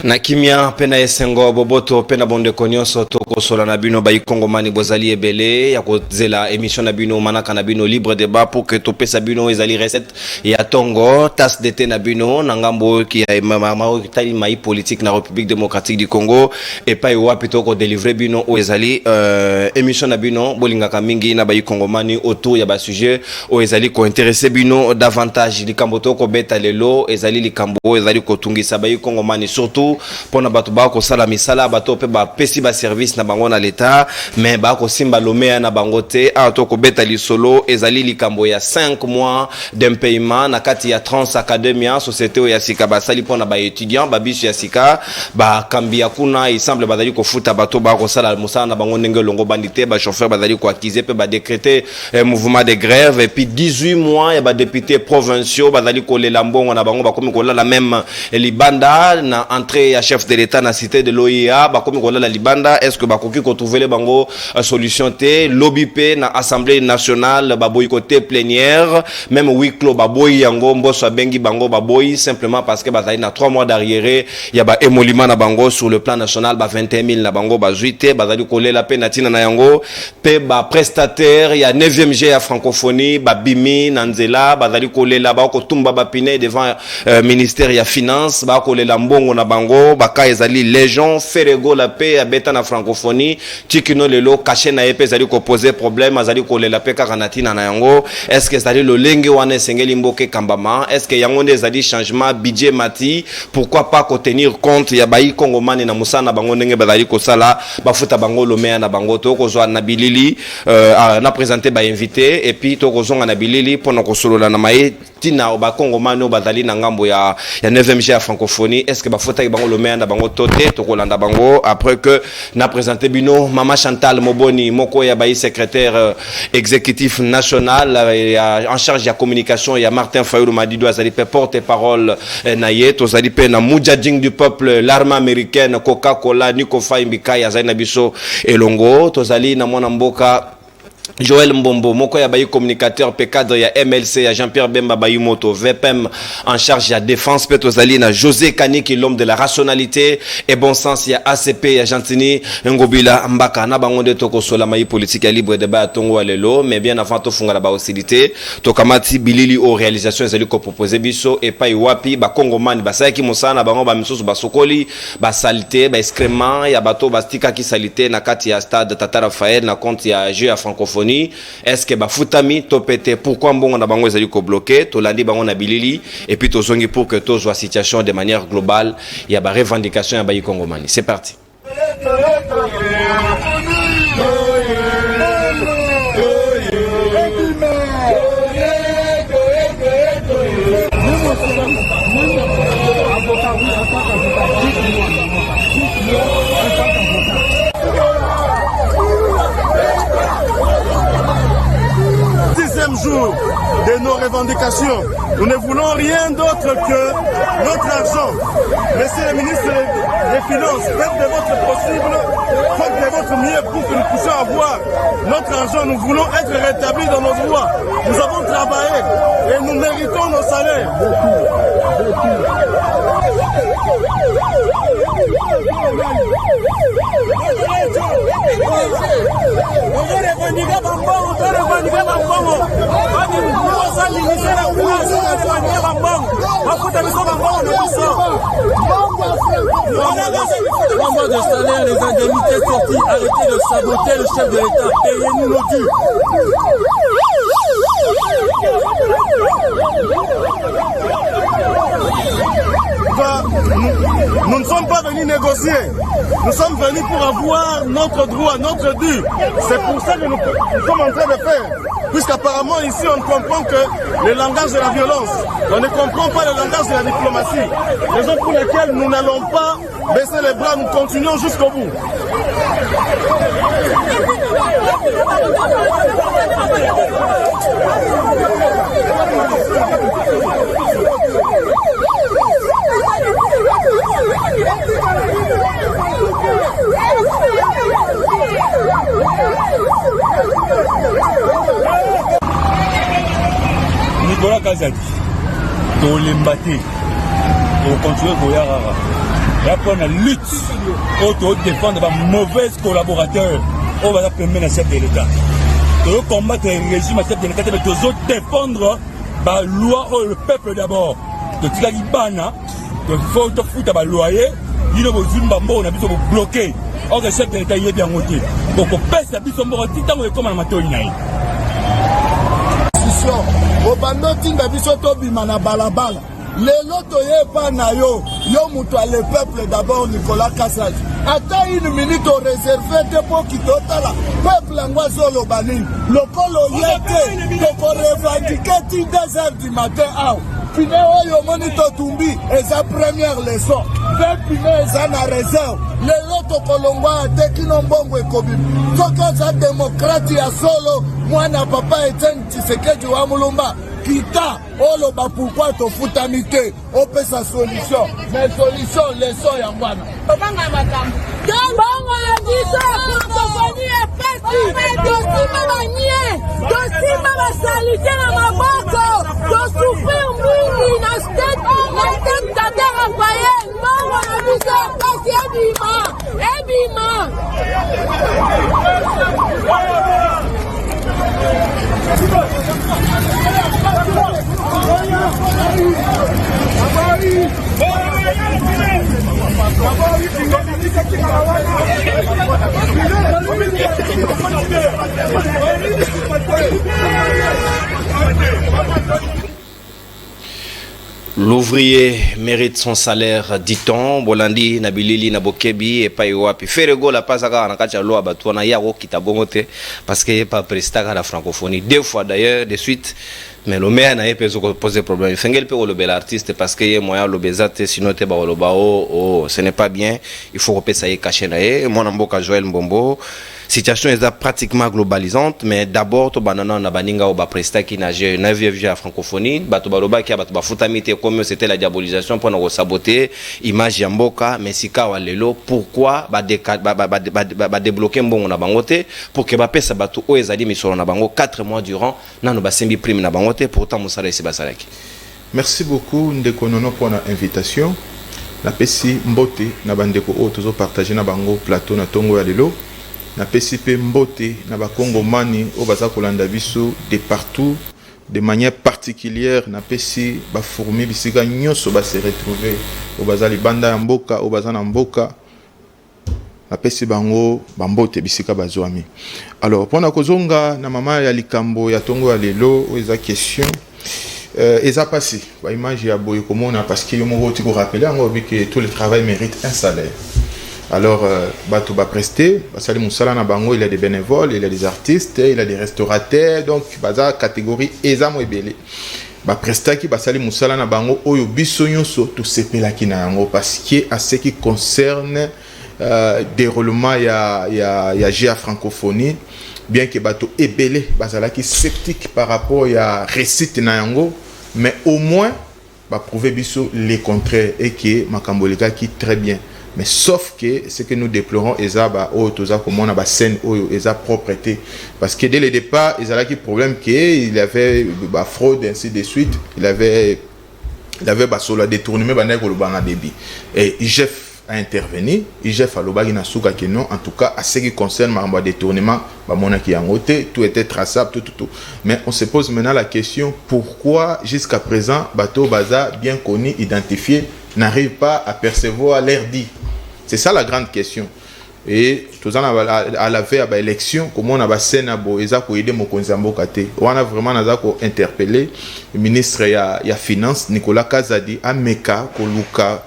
Na kimia pena esengo boboto pena bonde konyoso toko sola na bino ba ikongomani bozali ebele ya kozela émission na bino manaka na bino libre débat pour que to pesa bino ezali recette ya tongo tasse d'été na bino na ngambo ki ya tali mai politique na République démocratique du Congo et pas wapi to ko délivrer bino o ezali émission na bino bolingaka mingi na ba ikongomani autour ya ba sujet o ezali ko intéresser bino davantage likambo to ko beta lelo ezali likambo ezali ko tungisa ba ikongomani surtout pona bato ba ko sala misala bato pe ba pesi ba service na bango na l'état mais ba ko simba lomea na bango te a to ko beta li solo ezali likambo ya 5 mois d'un paiement na kati ya Trans Academia société ya sika ba sali pona ba étudiant ba bisu ya sika ba kambia kuna il semble bazali ko futa bato ba ko sala musala na bango ndenge longo bandité ba chauffeur bazali ko accuser pe ba décréter mouvement de grève et puis 18 mois ya ba députés provinciaux bazali ko lela mbongo na bango ba komi ko la même libanda na entrée ya chef de l'état na cité de l'OIA ba komi ko la libanda est-ce que ba koki ko trouver les bango solution té lobby pe na assemblée nationale ba boycotté plénière même huis clos ba boy yango mboso bengi bango ba boy simplement parce que bazali na 3 mois d'arriéré ya ba émolument na bango sur le plan national ba 21 000 na bango ba zuité bazali ko lela pe na tina na yango pe ba prestataire ya 9e G ya francophonie ba bimi na nzela bazali ko lela ba ko tumba ba piné devant ministère ya finance ba ko lela mbongo na bango baka ezali légion ferego la paix abeta na francophonie tikino lelo caché na epé ezali ko poser problème azali ko lela pe karanatina na yango est-ce que ezali lo lenge wana esengeli mboke kambama est-ce que yango nde ezali changement budget mati pourquoi pas ko tenir compte ya bayi kongomani na musana bango ndenge bazali ko sala bafuta bango lomea na bango to ko zwa na bilili na présenter ba invité et puis to ko zonga na bilili pona ko solola na mai tina ba kongomani bazali na ngambo ya 9e G ya francophonie est-ce que bafuta bango lomea na bango toté to kolanda bango après que na présenté bino Mama Chantal Moboni moko ya bayi secrétaire exécutif national en charge de la communication ya Martin Fayulu Madido azali pe porte-parole na yeto azali pe na Mujahideen du peuple l'armée américaine Coca-Cola Nico Faimbikai azali na biso elongo tozali na mwana mboka Joël Mbombo, moko ya bayi communicateur pe cadre ya MLC ya Jean-Pierre Bemba Bayumoto VPM en charge de la défense Petozali na José Kaniki l'homme de la rationalité et bon sens ya ACP ya Gentini Ngobila Mbaka na bangonde toko sola mai politique ya libre débat tongo alelo mais bien avant to funga la ba hostilité to kamati bilili au réalisation ezali ko proposer biso et pa iwapi ba kongomani ba sayaki musana bango ba misusu ba sokoli ba salité ba excrément ya bato ba stika ki salité na kati ya stade Tata Raphaël na compte ya jeu à francophonie. Est-ce que bafutami topete pourquoi mbongo na bango ezali ko bloquer to landi bango na bilili et puis to zongi pour que to soit situation de manière globale il y a ba revendication ya bayi kongomani c'est parti. Jour de nos revendications. Nous ne voulons rien d'autre que notre argent. Monsieur le ministre des Finances, faites de votre possible, faites de votre mieux pour que nous puissions avoir notre argent. Nous voulons être rétablis dans nos droits. Nous avons travaillé et nous méritons nos salaires. Mois de salaire, les indemnités sorties, arrêtez de saboter le chef de l'État, payez-nous nos dûs. Nous ne sommes pas venus négocier, nous sommes venus pour avoir notre droit, notre dû. C'est pour ça que nous sommes en train de faire. Puisqu'apparemment ici on comprend que le langage de la violence, on ne comprend pas le langage de la diplomatie. Raison pour laquelle nous n'allons pas baisser les bras, nous continuons jusqu'au bout. Nicolas Kazadi, Tolembaté, on continue à et après on a lutte pour défendre les mauvais collaborateurs. On va permettre le chef de l'État. De combattre le régime chef de l'État, mais de défendre la loi le peuple d'abord. De tirer les bana, de foutre la loyer, il y a on a besoin de bloquer. Or le chef de l'État est bien monté. Donc on pèse la bise, on va dire comme un matin. Au bando tinga biso to bimana balabala lelo toye pa na yo muto le peuple d'abord Nicolas Kassaj ata une minute au réservé de pour kitotala peuple ngwazolo banini lokolo yete to revendiquer 2h du matin pine oyo monito tumbi eza première leçon pine eza na réserve lelo to kolongwa te kino mbongo ekobim soko za démocrate ya solo mwana papa Etienne Tshisekedi wa Mulumba kita oloba pourquoi to futamite opesa solution mais solution leçon ya mwana obanga makambo bongo ya biso francophonie epesi tosima banie tosima basalite na maboko tosouffrir mingi na state tatera paye bongo na biso epesi ebima L'ouvrier mérite son salaire, dit-on. Bolandi, Nabilili, Nabokebi, et Païwapi. Ferrego, la pasaka, na kacha loa, batuana, yaro, kitabongote, parce qu'il n'y a pas prestaka la francophonie. Deux fois d'ailleurs, de suite, mais le maire n'a pas posé problème. Il fait que le bel artiste, parce qu'il y a moyen, le bezate, sinon, te ba, ce n'est pas bien. Il faut que ça y caché, mon amboka Joël Mbombo. Situation est pratiquement globalisante, mais d'abord, to banana na baninga ou ba presta qui n'a vu à francophonie, bato baloba qui a bato ba futamite comme c'était la diabolisation pour nous saboter image yamboka, mais sika walelo pourquoi ba débloquer mbongo na bangote pour que ba pesa bato o ezali misolo na bango 4 mois durant nano ba sembi prime na bangote pourtant musala esi basalaki. Merci beaucoup ndeko nono pour l'invitation. Na pesi mbote na bandeko o tozo partager na bango plateau na tongo ya lelo. Na PCP Mbote, na Bakongo Mani, au Baza Kolanda Biso, de partout, de manière particulière, na PCP Bafourmi, Bisiga Nyoso va se retrouver, au Baza Libanda Mboka, au Baza Mboka, na PCP Bango, Bambote, Bisika Bazoami. Alors, pour na Kozonga, na Mama ya Likambo, ya Tongo Alelo, ou eza question, eza passé, ba image ya Boyo Komona, parce que yomo roti ko rappeler, que tout le travail mérite un salaire. Alors, Bato va prester, Basali Moussala na bango, il y a des bénévoles, il y a des artistes, il y a des restaurateurs, donc, Baza catégorie Ezamo Ebele. Ba presta ki Basali Moussala na bango, Oyo Bisonyo so, tout sepela ki na yango, parce que à ce qui concerne déroulement, il y a GA francophonie, bien que Bato Ebele, Basala ki sceptique par rapport à récite na yango, mais au moins, va prouver biso les contraires et que Makambolika qui très bien. Mais sauf que ce que nous déplorons, comme on a scène, la propreté. Parce que dès le départ, il y a un problème qu'il y avait fraude, ainsi de suite. Il avait le détournement de débit. Et IGF a intervenu. IGF a dit non. En tout cas, à ce qui concerne le détournement, tout était traçable, tout. Mais on se pose maintenant la question, pourquoi jusqu'à présent, Bateau Baza, bien connu, identifié, n'arrive pas à percevoir l'air dit? C'est ça la grande question. Et tout ça, à la veille de l'élection, comment on a scène pour aider Mokonzi Mbokate. On a vraiment interpellé le ministre de Finances, Nicolas Kazadi, à Meka, Koluka.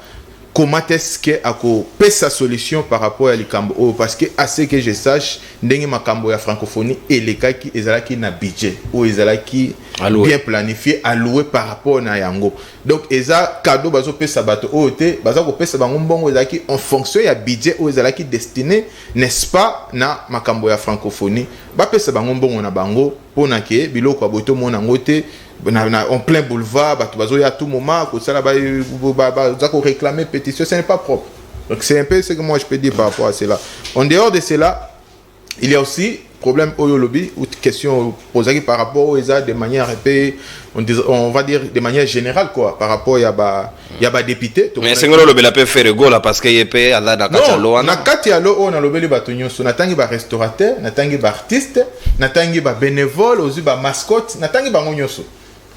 Comment est-ce qu'on peut sa solution par rapport à l'Ikambo? Parce que, à ce que je sache, Ndenge Makambo ya francophonie et les cas qui est na budget ou qui bien planifié, alloué par rapport à Yango. Donc, eza cadeau bazo pe sabato OT, bazo ko pe sabango mbongo ezaki en fonction ya budget ou ezaki destiné, n'est-ce pas, na Makambo ya francophonie. Ba pe sabango mbongo na bango pona ke biloko aboto mona ngote. En plein boulevard, à tout moment, réclamer pétition, ce n'est pas propre. Donc c'est un peu ce que moi je peux dire par rapport à cela. En dehors de cela, il y a aussi problème au lobby ou question posée par rapport aux de manière on va dire de manière générale quoi par rapport il y a ba député mais c'est ngolo lobby la peut faire go là parce que il peut aller dans Katalo na Katalo on a lobby batonyo so natangi ba restaurateur natangi ba artiste natangi ba bénévole ozu ba mascotte natangi ba ngonyoso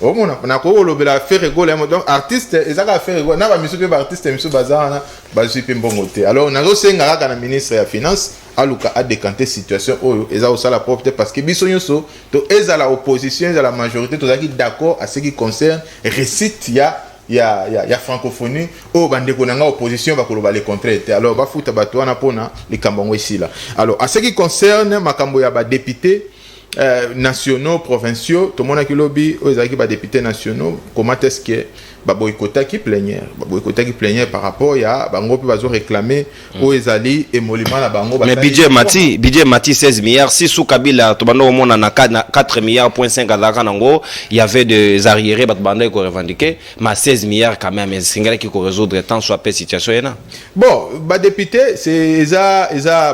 omona na ko lobby la faire go là donc artiste ezaka faire go na ba miso pe ba artiste miso bazana ba zipe mbongote alors na zo senga kaka na ministre ya finance aluka a décanté situation oyo eza au sala propre parce que biso nyonso to eza la opposition eza la majorité to zaki d'accord à ce qui concerne récite il y a francophonie au bandeko nanga opposition ba koloba les contraires alors ba futa bato wana pona likambongo ici là alors à ce qui concerne makambo ya ba député nationaux provinciaux tout le monde qui lobby aux équipes ba députés nationaux comment est-ce que ba boycota qui plénière par rapport ya bango pe bazo réclamer aux ezali émolument na bango mais budget mati 16 milliards si sous Kabila to bando mona na 4 milliards point 5 azaka nango il y avait des arriérés bat bando ko revendiquer mais 16 milliards quand même singala qui ko résoudre tant soit pas situation yana bon ba député c'est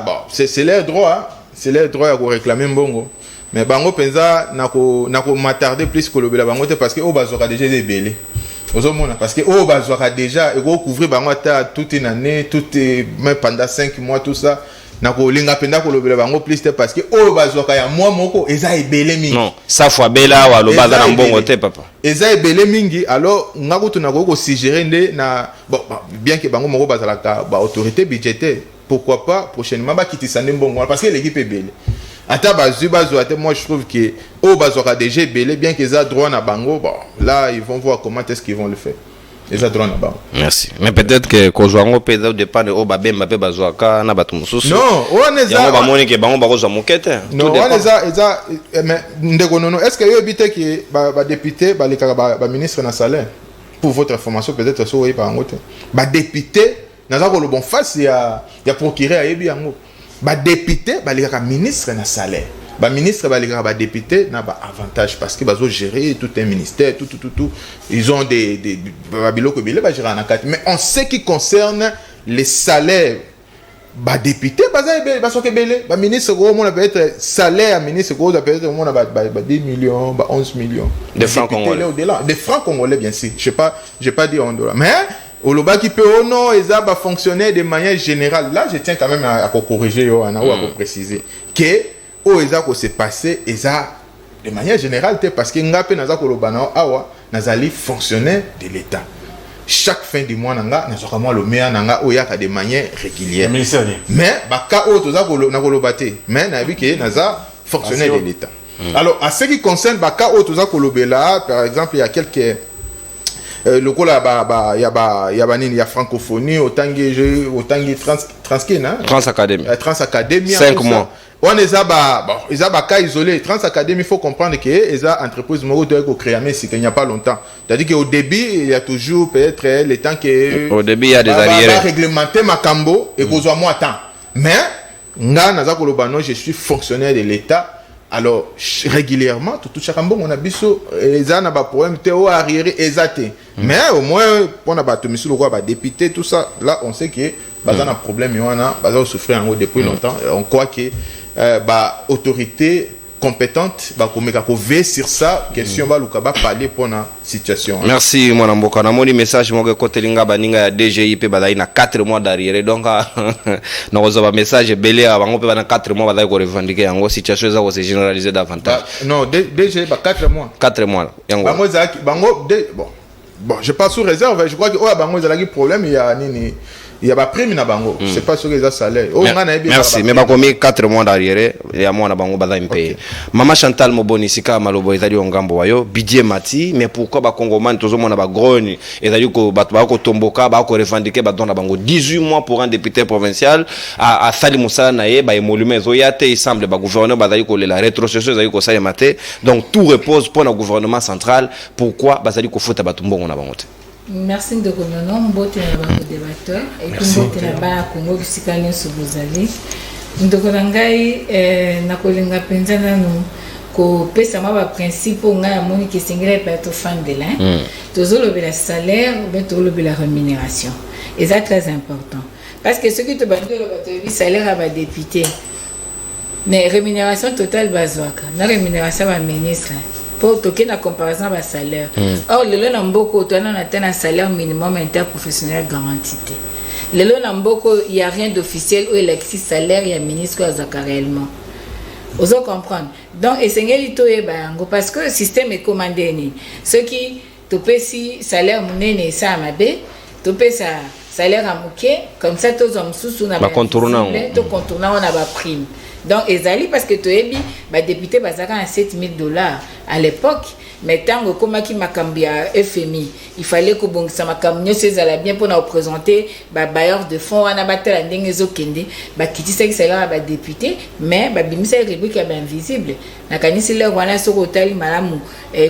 bon c'est leur droit hein? C'est leur droit à réclamer mbongo mais bango penza nako m'attarder plus que le bango parce que au bazoka déjà des belé ozomona parce que au bazoka déjà et couvrir bango ata toute une année même pendant 5 mois tout ça nako linga penda ko le bango plus parce que au bazoka ya mois moko eza ebele mingi non ça fois bela wa lo baza na mbongo te papa eza ebele mingi alors ngako tunako ko suggérer nde na bon bien que bango moko bazala ka ba autorité budgétaire pourquoi pas prochainement ba kitisa mbongo parce que l'équipe est belle. Moi je trouve que au bazoka déjà belé bien qu'ils aient droit à bango bon là ils vont voir comment est-ce qu'ils vont le faire ils ont droit à bango merci mais peut-être que kozwango peut dépend de au babemba pe bazoka na batu mususu non on est ça ba moni que bango bakozwa mokete non on est mais ndeko nono est-ce que yo bité que ba député ba lekaka ba ministre na salaire pour votre information peut-être so oui par ngote ba député naza ko le bon face ya procureur ayebi yango ba député ba les ministre na salaire ba ministre ba les ba député na ba avantage parce que bazo gérer tout un ministère tout ils ont des biloko belé ba gérer na carte mais en ce qui concerne les salaires ba député ba so ke belé ba ministre go mon peut être salaire ministre go peut être mon ba 10 millions ba 11 millions de francs congolais des francs congolais bien sûr j'ai pas dit en dollars mais au loba qui peut oh non ils va fonctionner de manière générale là je tiens quand même à corriger ou à préciser que oh ils a s'est passé de manière générale parce que ngape naza ko loba na awa nazali fonctionnaire de l'état chaque fin du mois nanga nazoka moi le meilleur nanga o yaka de manière régulière mais baka o toza ko na ko lobate mais na bi que naza fonctionnaire de l'état alors à ce qui concerne baka o toza ko lobela par exemple il y a quelques le coup là il y a francophonie autangi Transacadémie Transacadémie 5 mois on les a cas isolé Transacadémie il faut comprendre que les entreprises mo doit ko créer mais il n'y a pas longtemps c'est-à-dire que au début il y a toujours peut-être le temps que au début il y a des arriérés réglementer makambo et besoin moi temps mais nga naza ko lobano je suis fonctionnaire de l'état. Alors régulièrement tout chaque bon on a biso eza na ba problème te o arriéré exacté mais au moins on a battu monsieur le roi ba député tout ça là on sait que baza na problème yana baza souffrir en depuis longtemps on croit que ba autorité compétente ba komeka ko veiller sur ça question ba luka ba parler pour na situation merci mon amboka na moni message mo côté linga baninga ya DGI pe bazai na 4 mois d'arriéré donc na ozo message belé bango pe na 4 mois bazai ko revendiquer yango situation eza ko se généraliser davantage non DGI ba 4 mois yango bango bon je passe sous réserve je crois que bango ezalaki problème il y a pas prime na bango c'est pas sûr que ça salaire merci mais ba komi 4 mois d'arriéré ya mwana bango baza impayé Mama Chantal Moboni sika malobo ezali ongambo wayo budget mati mais pourquoi ba congomani tozo mona ba groni ezali ko bato ba ko tomboka ba ko revendiquer ba dona bango 18 mois pour un député provincial à sali musala na ye ba émolument zoyate il semble ba gouverneur bazali ko la rétrocession ezali ko sala maté donc tout repose pour le gouvernement central pourquoi bazali ko futa ba tumbongo na bango te. Merci de connaître mbote na ba débatteur et puis mbote na ba Congo bisika nyonso bozali ndoko ngai na kolinga penza nanu ko pesa ma ba principe nga moni ke singela pa to fan de l'un tozolo be la salaire ou bien tozolo be la rémunération et ça très important parce que ce qui te bande le bateau salaire à ba député mais rémunération totale bazwaka na rémunération ba ministre pour toquer la comparaison ba salaire. Or le lelo mboko to na atteint un salaire minimum interprofessionnel garanti. Le lelo mboko il y a rien d'officiel où il existe salaire il y a ministre azaka réellement. Vous comprendre. Donc essengeli to e bango parce que le système est commandé ni. Ce qui to pesi salaire munene ça mabe, to pesa salaire à mouké comme ça tous hommes sous na ba contournant to contournant on a ba prime. Donc ezali parce que toyebi ba député bazaka à $7,000 à l'époque mais tango koma ki makambi à FMI il fallait que bongisa makamnyo sezala bien pour nous présenter ba bailleur de fonds wana batela ndenge zokende ba kitisa ki salaire ba député mais ba bimisa rubrique ya ba invisible na kanisi le wana soko tali malamu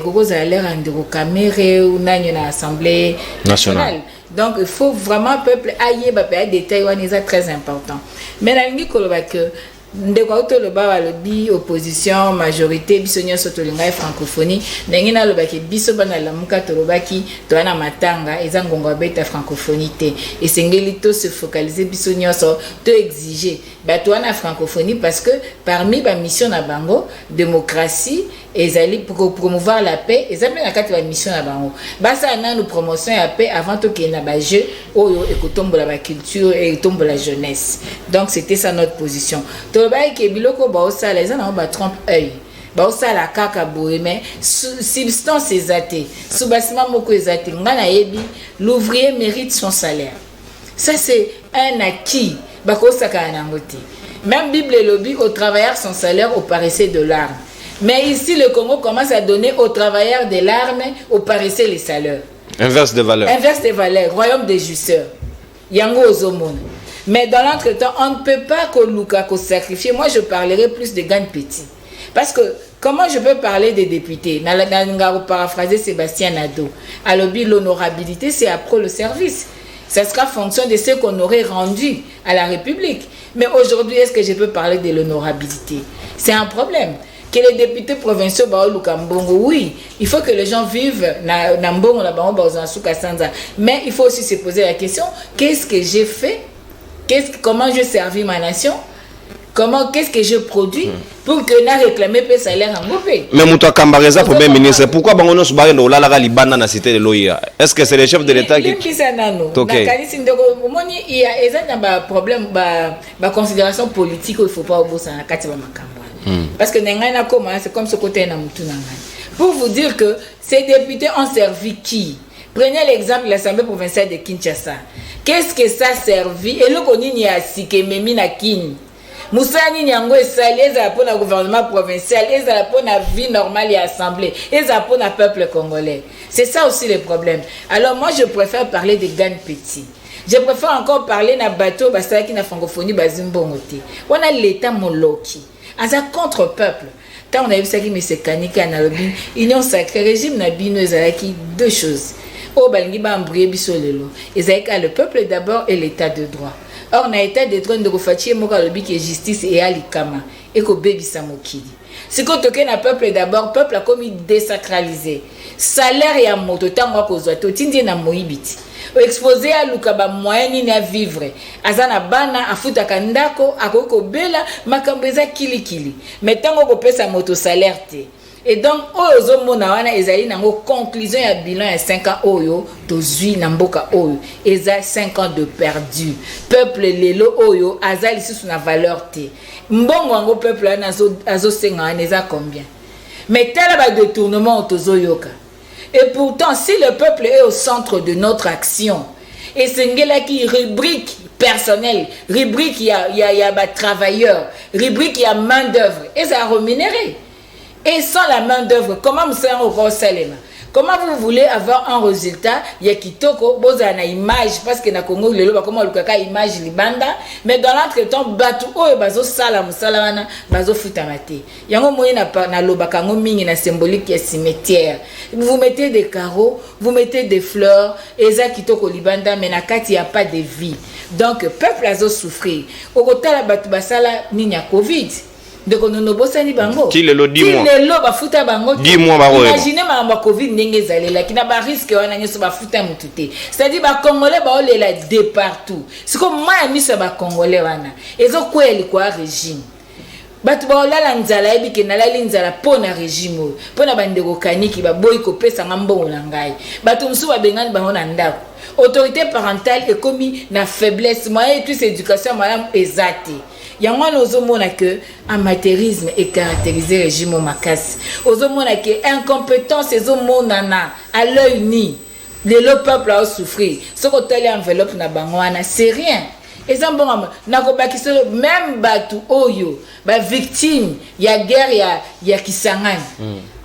koko za l'air andiro caméra ou nanyo na assemblée nationale. Donc il faut vraiment peuple aïe ba pa détail wana c'est très important. Mais na ngi koloba que ndeko auto le ba le bi opposition majorité biso nyonso to linga francophonie ndenge na loba ke biso bana la muka to lobaki to na matanga eza ngongo beta francophonie te esengeli to se focaliser biso nyonso to exiger ba to na francophonie parce que parmi ba mission na bango démocratie ezali pour promouvoir la paix ezali na kati ba mission na bango basa na nous promotion ya paix avant to ke na ba jeu oyo ekotombola ba culture et tombola jeunesse. Donc c'était ça notre position. Tolobai ke biloko ba osala eza na ba trompe œil ba osala kaka boye mais substance ezate sous-bassement moko ezate ngana yebi l'ouvrier mérite son salaire. Ça c'est un acquis ba ko saka na ngote. Même Bible et lobby au travailleur son salaire au paresseux de l'arme. Mais ici le Congo commence à donner aux travailleurs de l'arme au paresseux les salaires. Inverse de valeur. Inverse des valeurs, royaume des justeurs. Yango ozomona. Mais dans l'entretemps, on ne peut pas qu'on sacrifier. Moi, je parlerai plus de gagne petit. Parce que, comment je peux parler des députés? N'a paraphraser Sébastien Nadeau. Alors, l'honorabilité, c'est après le service. Ça sera fonction de ce qu'on aurait rendu à la République. Mais aujourd'hui, est-ce que je peux parler de l'honorabilité? C'est un problème. Que les députés provinciaux, oui, il faut que les gens vivent mais il faut aussi se poser la question, qu'est-ce que j'ai fait? Comment je servis ma nation? Qu'est-ce que je produis pour que n'a réclamé peu salaire en groupe? Mais Moutoua Kambareza, Premier ministre, pourquoi Bangono Soubaré no la Libana na cité de l'OIA? Est-ce que c'est le chef de l'État qui... Ok. Il y a un problème, une considération politique où il ne faut pas obosa na kati ba makambo. Parce que c'est comme ce côté na mutu na ngai. Pour vous dire que ces députés ont servi qui? Prenez l'exemple de l'Assemblée provinciale de Kinshasa. Qu'est-ce que ça a servi? Et le konini a sike memi na kin. Moussani nyango esali eza pour le gouvernement provincial, eza pour la vie normale et assemblée, eza pour le peuple congolais. C'est ça aussi le problème. Alors moi je préfère parler des gains petits. Je préfère encore parler na bateau basala qui na francophonie bazimbongote. On a l'état moloki. Aza contre peuple. Tant on a vu ça qui me se kanika na lobby, union sacrée régime na bino ezalaki deux choses. O balingi ba embrouiller biso lelo. Ezalika le peuple d'abord et l'état de droit. Or na état de droit ndoko fatie moka lobby qui est justice et alikama et ko bebisa mokili. Si ko toke na peuple d'abord, peuple a commis désacralisé. Salaire ya moto tango ko zwa to tindi na moibiti. Exposé à lukaba moyenne na vivre azana bana afuta kandako akoko bela makambeza kilikili metango ko pesa moto salaire te et donc ozo mona wana ezali nango conclusion ya bilan ya 5 ans oyo tozui na mboka oyo eza 5 ans de perdu peuple lelo oyo azali sous na valeur te mbongo ngo peuple ana azo senga eza combien mais tel ba détournement tozo yoka. Et pourtant, si le peuple est au centre de notre action, et c'est une rubrique personnelle, rubrique il y a travailleurs, rubrique il y a main d'œuvre, et ça a rémunéré. Et sans la main d'œuvre, comment vous serez au Salema? Comment vous voulez avoir un résultat? Il y a kitoko, boza na image parce que na Congo le loba comment le kaka image libanda, mais dans l'entretemps batu oyo bazo sala musala wana bazo futamate. Yango moyi na loba kango mingi na symbolique ya cimetière. Vous mettez des carreaux, vous mettez des fleurs, eza kitoko libanda mais na kati y a pas de vie. Donc peuple azo souffrir. Okotala batu basala nini ya Covid. De konono bosani bango qui le dit moi qui le ba futa bango dis-moi baro imaginez ma covid ndenge zalela kina ba risque wana nyoso ba futa mutute c'est-à-dire ba congolais ba olela de partout c'est comme moi miso ba congolais wana ezo kweli kwa régime batu baolala nzala yebi ke nalali nzala po na régime oyo po na bandeko kaniki baboyi kopesanga mbongo na ngai bato mosusu babengani bango na ndako autorité parentale ekomi na faiblesse moyen plus éducation malamu eza te yango wana ozomona ke amateurisme ecaractérise régime makasi ozomona ke incompétence ezomonana à l'œil nu lelo peuple aosouffrir soki otali enveloppe na bango wana c'est rien eza mbongo nakobakisa même batu oyo bavictime ya guerre ya Kisangani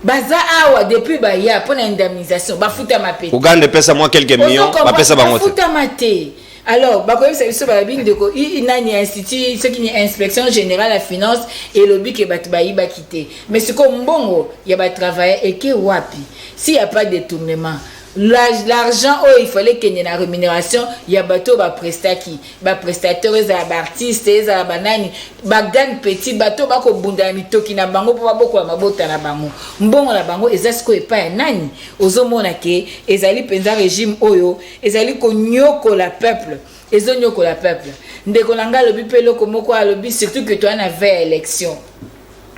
baza awa depuis baya mpona indemnisation bafutama pe Uganda pesa moi quelques millions bapesa bango te bafutama te alors bakoyebisa biso babi ndeko inani institut ce qui ni inspection générale ya finance elobi ke bato bayibaki te mais siko mbongo ya batravailleur eke wapi s'il y a pas de détournement l'argent oh il fallait qu'il y ait une rémunération ya bateau ba prestaki ba prestataires za ba artistes za banani ba gan petit bateau ba ko bunda mitoki na bango po bako mabota na bango mbongo na bango ezasiko epa ya nani ozomona ke ezali penza régime oyo ezali ko nyoko la peuple ezonyoko la peuple ndeko nanga lobi pelo komoko alobi surtout que toi na veille élection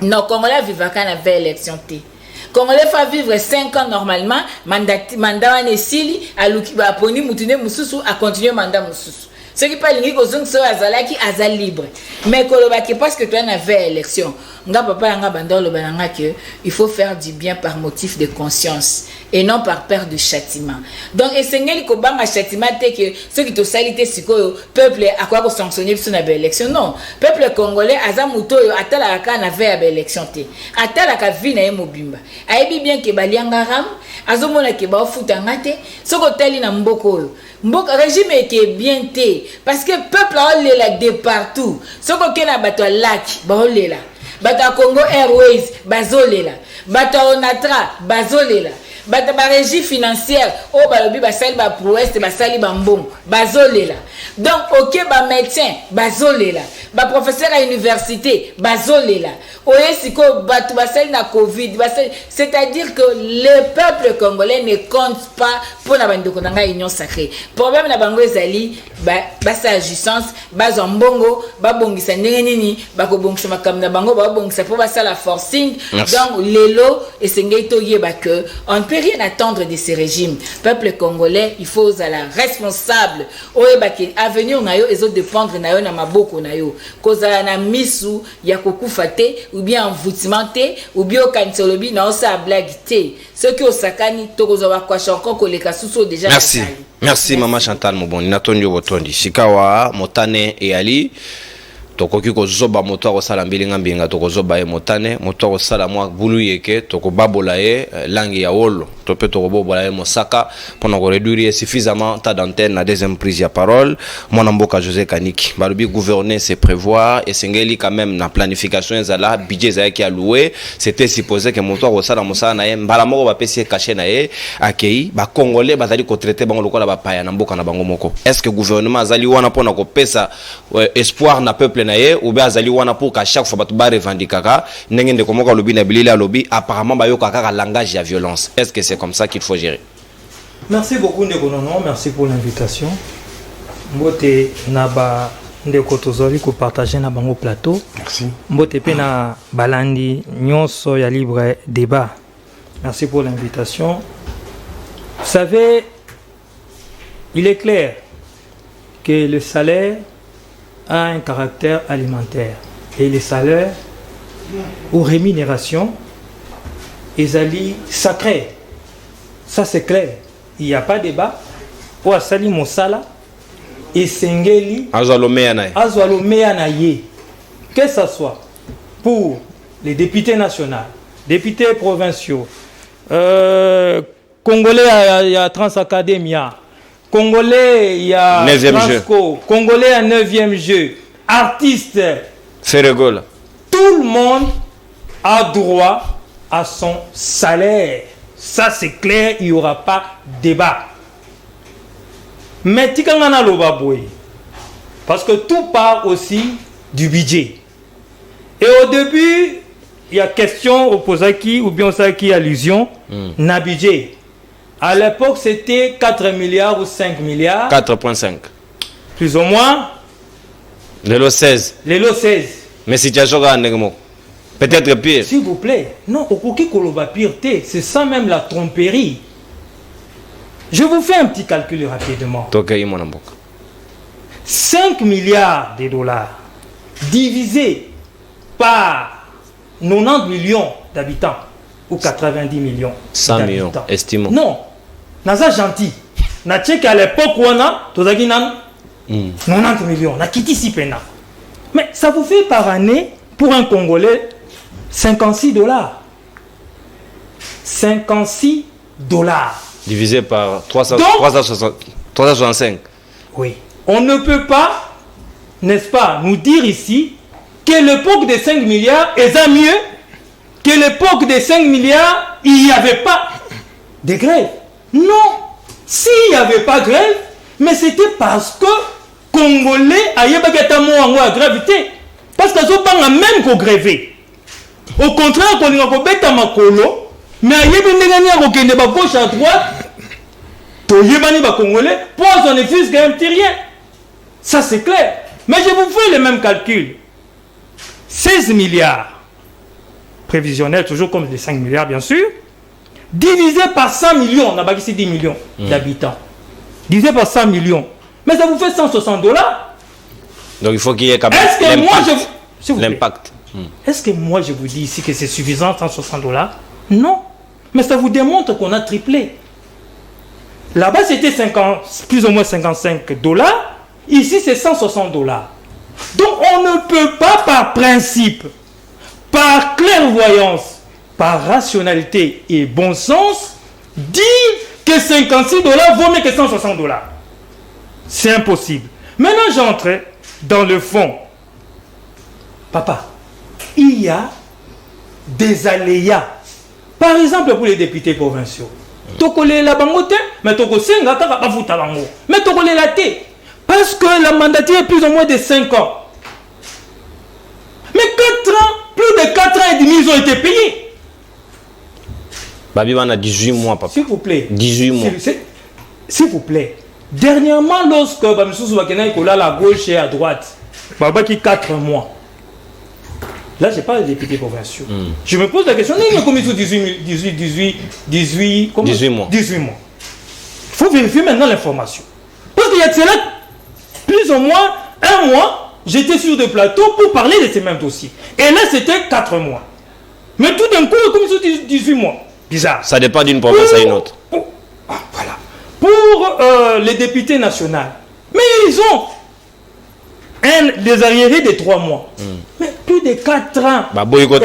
non Congolais vivaka na veille élection te Congolais fa vivre 5 ans normalement, mandat wane sili, aluki ba poni mutune mususu a continuer mandat mususu. Ce qui pas lingi kozong so azalaki azal libre. Mais kolobaki parce que toi n'avais élection. Nga papa nga bandolo bananga que il faut faire du bien par motif de conscience et non par peur de châtiment. Donc esengeli ko banga châtiment te que ceux qui to salité sikoyo peuple a quoi ko sanctionner sur na élection non. Peuple congolais azamuto yo atala ka na veille élection te. Atala ka vi na mobimba. Aibi bien ke balianga ram azomona ke ba futanga te soko tali na mboko yo. Mboko régime qui est bien té parce que peuple a là de partout soko kena bato laki ba olela bato Congo Airways bazolela bato Onatra bazolela bato ba régie financière o balobi basali ba prouesse basali ba mbongo bazolela donc OK ba médecin bazolela ba professeur à université bazolela oyesiko bato basali na covid basali c'est-à-dire que le peuple congolais ne compte pas pour na bandeko nanga union sacrée problème na bango ezali ba sa jouissance ba zombongo ba bongisa ndenge nini ba ko bongisa makamna na bango ba bongisa pour ba sala forcing. Donc lelo esengei to yeba que on ne peut rien attendre de ces régimes. Peuple congolais, il faut la responsable. Oyeba ke avenir na yo ezo dépendre na yo na maboko na yo. Kozala na misu ya kokufa te ou bien envoûtement te ou bien okansolobi na osa blague te. Ceux qui osakani tokozoba kwa chanko koleka suso déjà. Merci. Merci Maman Chantal Moboni. Natondio botondi. Shikawa Motane et Ali. Tokoki ko zoba moto ko sala mbilinga mbinga toko zoba e motane moto ko sala mwa bulu yeke toko babola e langi ya wolo to pe toko bobola e mosaka pour ko réduire suffisamment ta d'antenne na deuxième prise ya parole mwana mboka José Kaniki balobi gouverner c'est prévoir et sengeli quand même na planification ezala budget za ki alloué c'était supposé que moto ko sala mosala na ye mbala moko ba pesi caché na ye akei ba congolais bazali ko traiter bango lokola ba paya na mboka na bango moko est-ce que gouvernement azali wana pona ko pesa espoir na peuple ou bien azali wana pour qu'à chaque fois batu ba revendikaka ndenge ndeko moko lobi na bilili alobi apparemment ba yoka kaka langage ya violence. Est-ce que c'est comme ça qu'il faut gérer? Merci beaucoup ndeko nono, merci pour l'invitation. Mbote na ba ndeko tozoli ko partager na bango plateau. Merci. Mbote pe na balandi nyonso ya libre débat. Merci pour l'invitation. Vous savez, il est clair que le salaire a un caractère alimentaire et les salaires ou rémunérations ezali sacré. Ça c'est clair. Il n'y a pas de débat. Ou asali mosala et sengeli azalomea na ye. Que ce soit pour les députés nationaux, députés provinciaux, Congolais il y a Transacademia, Congolais, il y a Transco, Congolais à 9e jeu, artistes, Ferregola. Tout le monde a droit à son salaire. Ça c'est clair, il n'y aura pas de débat. Mais tikangana loba boy, parce que tout part aussi du budget. Et au début, il y a question opposaki ou bien ça qui allusion na budget. À l'époque, c'était 4 milliards ou 5 milliards. 4,5. Plus ou moins. Le lot 16. Le lot 16. Mais si tu as joué à Peut-être pire. S'il vous plaît. Non, okoki koloba pire, c'est ça même la tromperie. Je vous fais un petit calcul rapidement. 5 milliards de dollars divisé par 90 millions d'habitants ou 90 millions 100 millions, estimons. Non, naza gentil. Na tchèque à l'époque où on a, 90 millions, na kiti si pena. Mais ça vous fait par année, pour un Congolais, 56 dollars. 56 dollars. Divisé par 365. Oui. On ne peut pas, n'est-ce pas, nous dire ici que l'époque des 5 milliards est mieux que l'époque des 5 milliards, il n'y avait pas de grève. Non. S'il n'y avait pas de grève, mais c'était parce que Congolais avaient pas de gravité. Parce qu'ils n'ont pas même qu'au grévé. Au contraire, quand on a un makolo, mais il y a des gauche à droite, il y a des Congolais, pour son efficace quand même rien. Ça c'est clair. Mais je vous fais le même calcul. 16 milliards, prévisionnel, toujours comme les 5 milliards bien sûr, divisé par 100 millions, on a ici 10 millions d'habitants. Divisé par 100 millions. Mais ça vous fait 160 dollars. Donc il faut qu'il y ait quand même l'impact. Est-ce que moi je vous dis ici que c'est suffisant 160 dollars? Non. Mais ça vous démontre qu'on a triplé. Là-bas c'était plus ou moins 55 dollars. Ici c'est 160 dollars. Donc on ne peut pas par principe, par clairvoyance, par rationalité et bon sens, dire que 56 dollars vaut mieux que 160 dollars. C'est impossible. Maintenant j'entre dans le fond. Papa, il y a des aléas. Par exemple pour les députés provinciaux. Tokole la bangote, mais toko senga kaka bafuta bango. Mais tokole la té. Parce que la mandature est plus ou moins de 5 ans. Mais 4 ans, plus de 4 ans et demi, ils ont été payés. Babi, on a 18 mois, papa. S'il vous plaît. 18 mois. S'il vous plaît. Dernièrement, lorsque Bamissou Wakena est là à gauche et à droite, Baba qui 4 mois. Là, je parle des députés provinciaux. Je me pose la question, il combien de 18 mois. 18 mois. Il faut vérifier maintenant l'information. Parce qu'il y a de cela, plus ou moins 1 mois, j'étais sur des plateaux pour parler de ces mêmes dossiers. Et là, c'était 4 mois. Mais tout d'un coup, comme ça, 18 mois. Bizarre. Ça dépend d'une province à une autre. Voilà. Pour les députés nationaux. Mais ils ont des arriérés de 3 mois. Mais plus de 4 ans. Plus de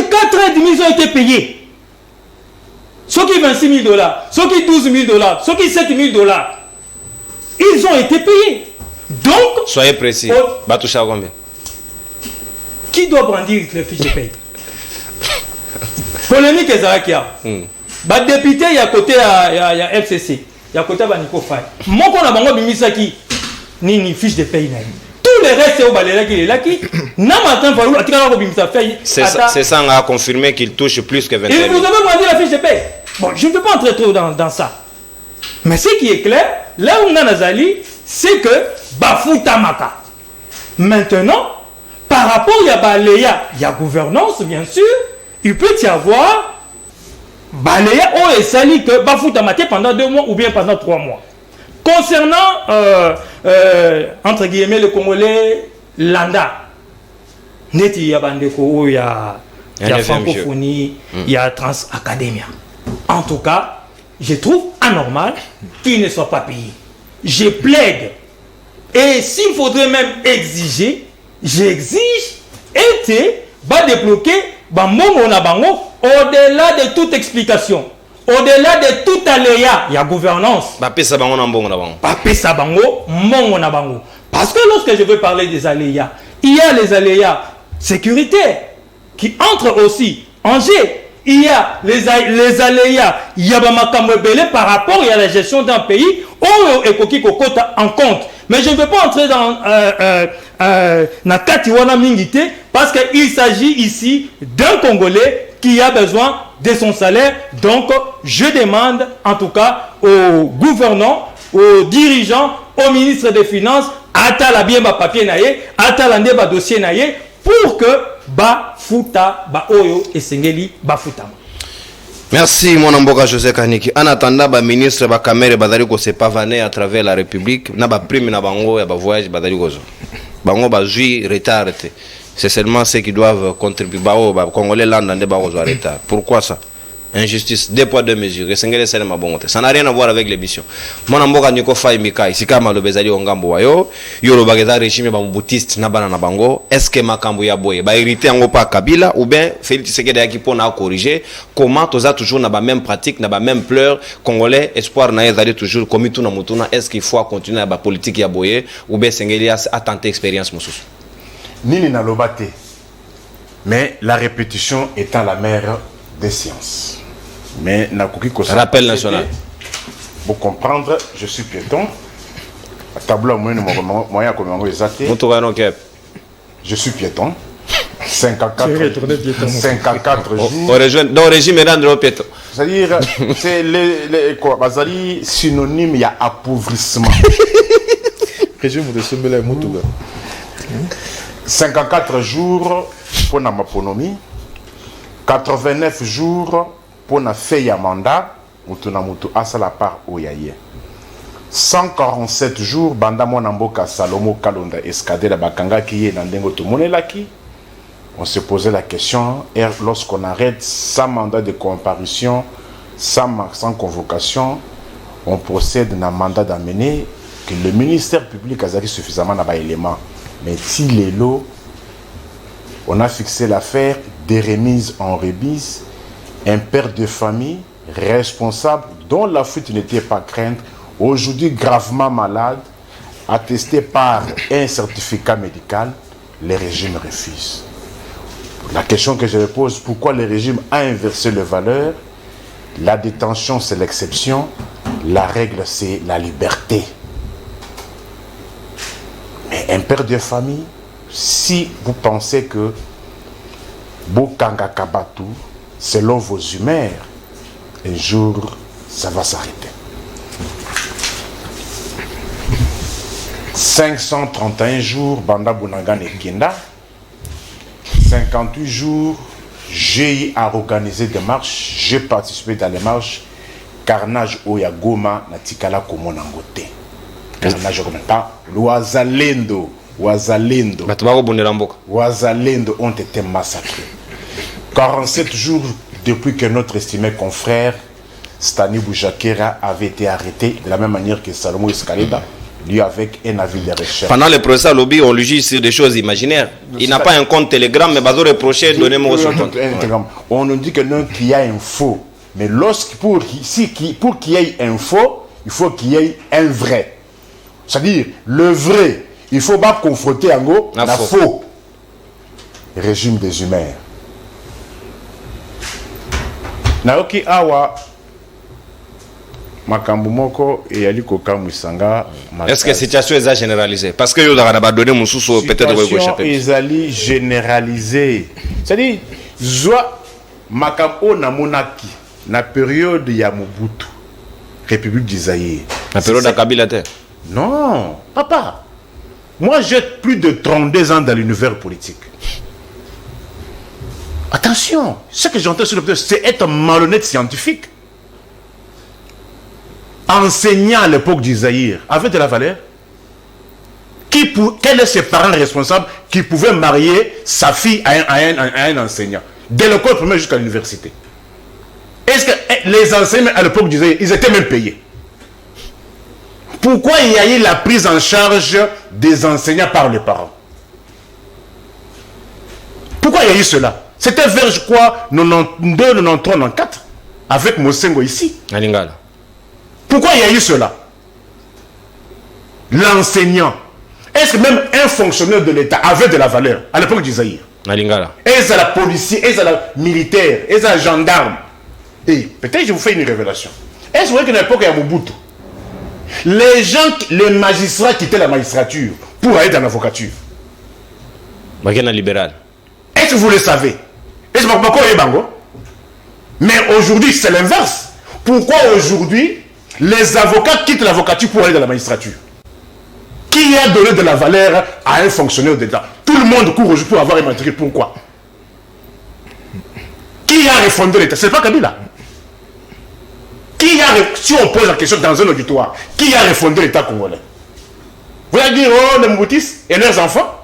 4 ans et demi, ils ont été payés. Ceux qui 26 000 dollars, ceux qui 12 000 dollars, ceux qui 7 000 dollars, ils ont été payés. Donc, soyez précis. Batoucha combien? Qui doit brandir les fiches de paye? Polémique Ezarakia. Député, il y a côté à FCC, il y a côté à Nico Faye. Moi, quand on a Bimisaki, ni fiche de paye. Tous les restes, c'est au balai qui est là qui. C'est ça, on a confirmé qu'il touche plus que 20 000. Et vous avez brandir la fiche de paye. Bon, je ne veux pas entrer trop dans ça. Mais ce qui est clair, là où on a Nazali, c'est que Bafou Tamaka. Maintenant, par rapport à Baléa, il y a gouvernance, bien sûr. Il peut y avoir Baléa ou Essali que Bafou Tamaka pendant 2 mois ou bien pendant 3 mois. Concernant, entre guillemets, le Congolais Landa, il y a Bandeko, il y a Francophonie, il y a Trans Academia. En tout cas, je trouve anormal qu'il ne soit pas payé. Je plaide. Et s'il faudrait même exiger, j'exige et va débloquer au-delà de toute explication, au-delà de toute aléa, il y a gouvernance. Parce que lorsque je veux parler des aléas, il y a les aléas sécuritaires qui entrent aussi en jeu. Il y a les aléas, il y a par rapport à la gestion d'un pays en compte. Mais je ne veux pas entrer dans Nakatiwana Mingite parce qu'il s'agit ici d'un Congolais qui a besoin de son salaire. Donc, je demande en tout cas aux gouvernants, aux dirigeants, au ministre des Finances, atala bien ba papier na ye, atala nde ba dossier na ye pour que ba futa ba oyo esengeli ba futama. Merci mon amboka José Kaniki. En attendant ba ministre ba caméra bazali ko se pavaner à travers la République na ba prime na bango ya ba voyage bazali ko zo. Bango ba jui retard. C'est seulement ceux qui doivent contribuer ba o ba congolais là ndande ba zo retard. Pourquoi ça? Injustice, 2 poids 2 mesures. Ça n'a rien à voir avec l'émission. Mon amboka Niko Fai Mikai, si kama lo bezali ongambo wayo, yolo bageza régime ba mbutiste na bana na bango, est-ce que makambo ya boye ba hérité ngo pa Kabila ou bien Félix Tshisekedi ya kipona a corriger comment toza toujours na ba même pratique, na ba même pleurs congolais espoir na ezali toujours comme tout na mutuna, est-ce qu'il faut continuer ba politique ya boye ou bien sengeli a tenter expérience mosusu. Nini na lobate. Mais la répétition étant la mère des sciences. Mais rappel national. Pour comprendre, je suis piéton. Tableau moyen comme je suis piéton. 54 jours. Dans le régime est piéton. C'est-à-dire, c'est les quoi, synonyme, il y a appauvrissement. Régime de Sembele Moutuga. 54 jours pour ma ponomie. 89 jours pour na fait ya mandat mutuna mutu asala part oyaye 147 jours banda mwana mboka Salomo Kalonda escadre bakanga ki ye na ndengo to monelaki. On se posait la question lorsqu'on arrête sans mandat de comparution, sans convocation, on procède na mandat d'amener que le ministère public a suffisamment d'éléments. Mais si les lots, on a fixé l'affaire des remises en remise, un père de famille responsable dont la fuite n'était pas crainte, aujourd'hui gravement malade, attesté par un certificat médical, le régime refuse. La question que je me pose, pourquoi le régime a inversé les valeurs? La détention c'est l'exception, la règle c'est la liberté. Mais un père de famille, si vous pensez que Bokanga Kabatu, selon vos humeurs, un jour, ça va s'arrêter. 531 jours, Banda Bunanga Nekenda. 58 jours, j'ai organisé des marches, j'ai participé dans les marches. Carnage Oyagoma, Natikala Komonangote. Carnage Oyagoma, Wazalendo ont été massacrés. 47 jours depuis que notre estimé confrère Stani Boujakera avait été arrêté, de la même manière que Salomo Escaleda, lui avec un avis de recherche. Pendant le procès à Lobby, on lui juge sur des choses imaginaires. Il n'a pas un compte Telegram, mais Bazo reproché, donnez-moi son compte. On nous dit que non, qu'il y a un faux. Mais pour qu'il y ait un faux, il faut qu'il y ait un vrai. C'est-à-dire, le vrai, il ne faut pas confronter en gros la faux. Régime des humains. Naoki Awa makambo moko et yali koka musanga. Est-ce que la situation est généralisée? Parce que vous avez donné mon sous peut-être que est généralisée. C'est-à-dire, Zoa makambo na monaki na période ya Mobutu, République du Zaïre. La période de Kabila? Non, papa. Moi, j'ai plus de 32 ans dans l'univers politique. Attention, ce que j'entends sur le plateau, c'est être malhonnête scientifique. Enseignant à l'époque du Zaïre, avait de la valeur. Quels sont ses parents responsables qui pouvaient marier sa fille à un enseignant, dès l'école primaire jusqu'à l'université? Est-ce que les enseignants à l'époque du Zaïre, ils étaient même payés? Pourquoi il y a eu la prise en charge des enseignants par les parents? Pourquoi il y a eu cela? C'était vers, je crois, 92, 93, 94, avec Mosengo ici. Alingala. Pourquoi il y a eu cela? L'enseignant. Est-ce que même un fonctionnaire de l'État avait de la valeur à l'époque du Zaïre? Alingala. Est-ce la policier, est-ce la militaire, est-ce la gendarme? Et peut-être je vous fais une révélation. Est-ce vrai qu'à l'époque il y a Mobutu, les magistrats quittaient la magistrature pour aller dans l'avocature? Libéral. Est-ce que vous le savez? Est-ce que mais aujourd'hui c'est l'inverse. Pourquoi aujourd'hui les avocats quittent l'avocature pour aller dans la magistrature? Qui a donné de la valeur à un fonctionnaire d'État? Tout le monde court aujourd'hui pour avoir un matricule. Pourquoi? Qui a refondé l'État? C'est pas Kabila. Si on pose la question dans un auditoire, qui a refondé l'État congolais? Vous allez dire, oh, les Mouboutis et leurs enfants?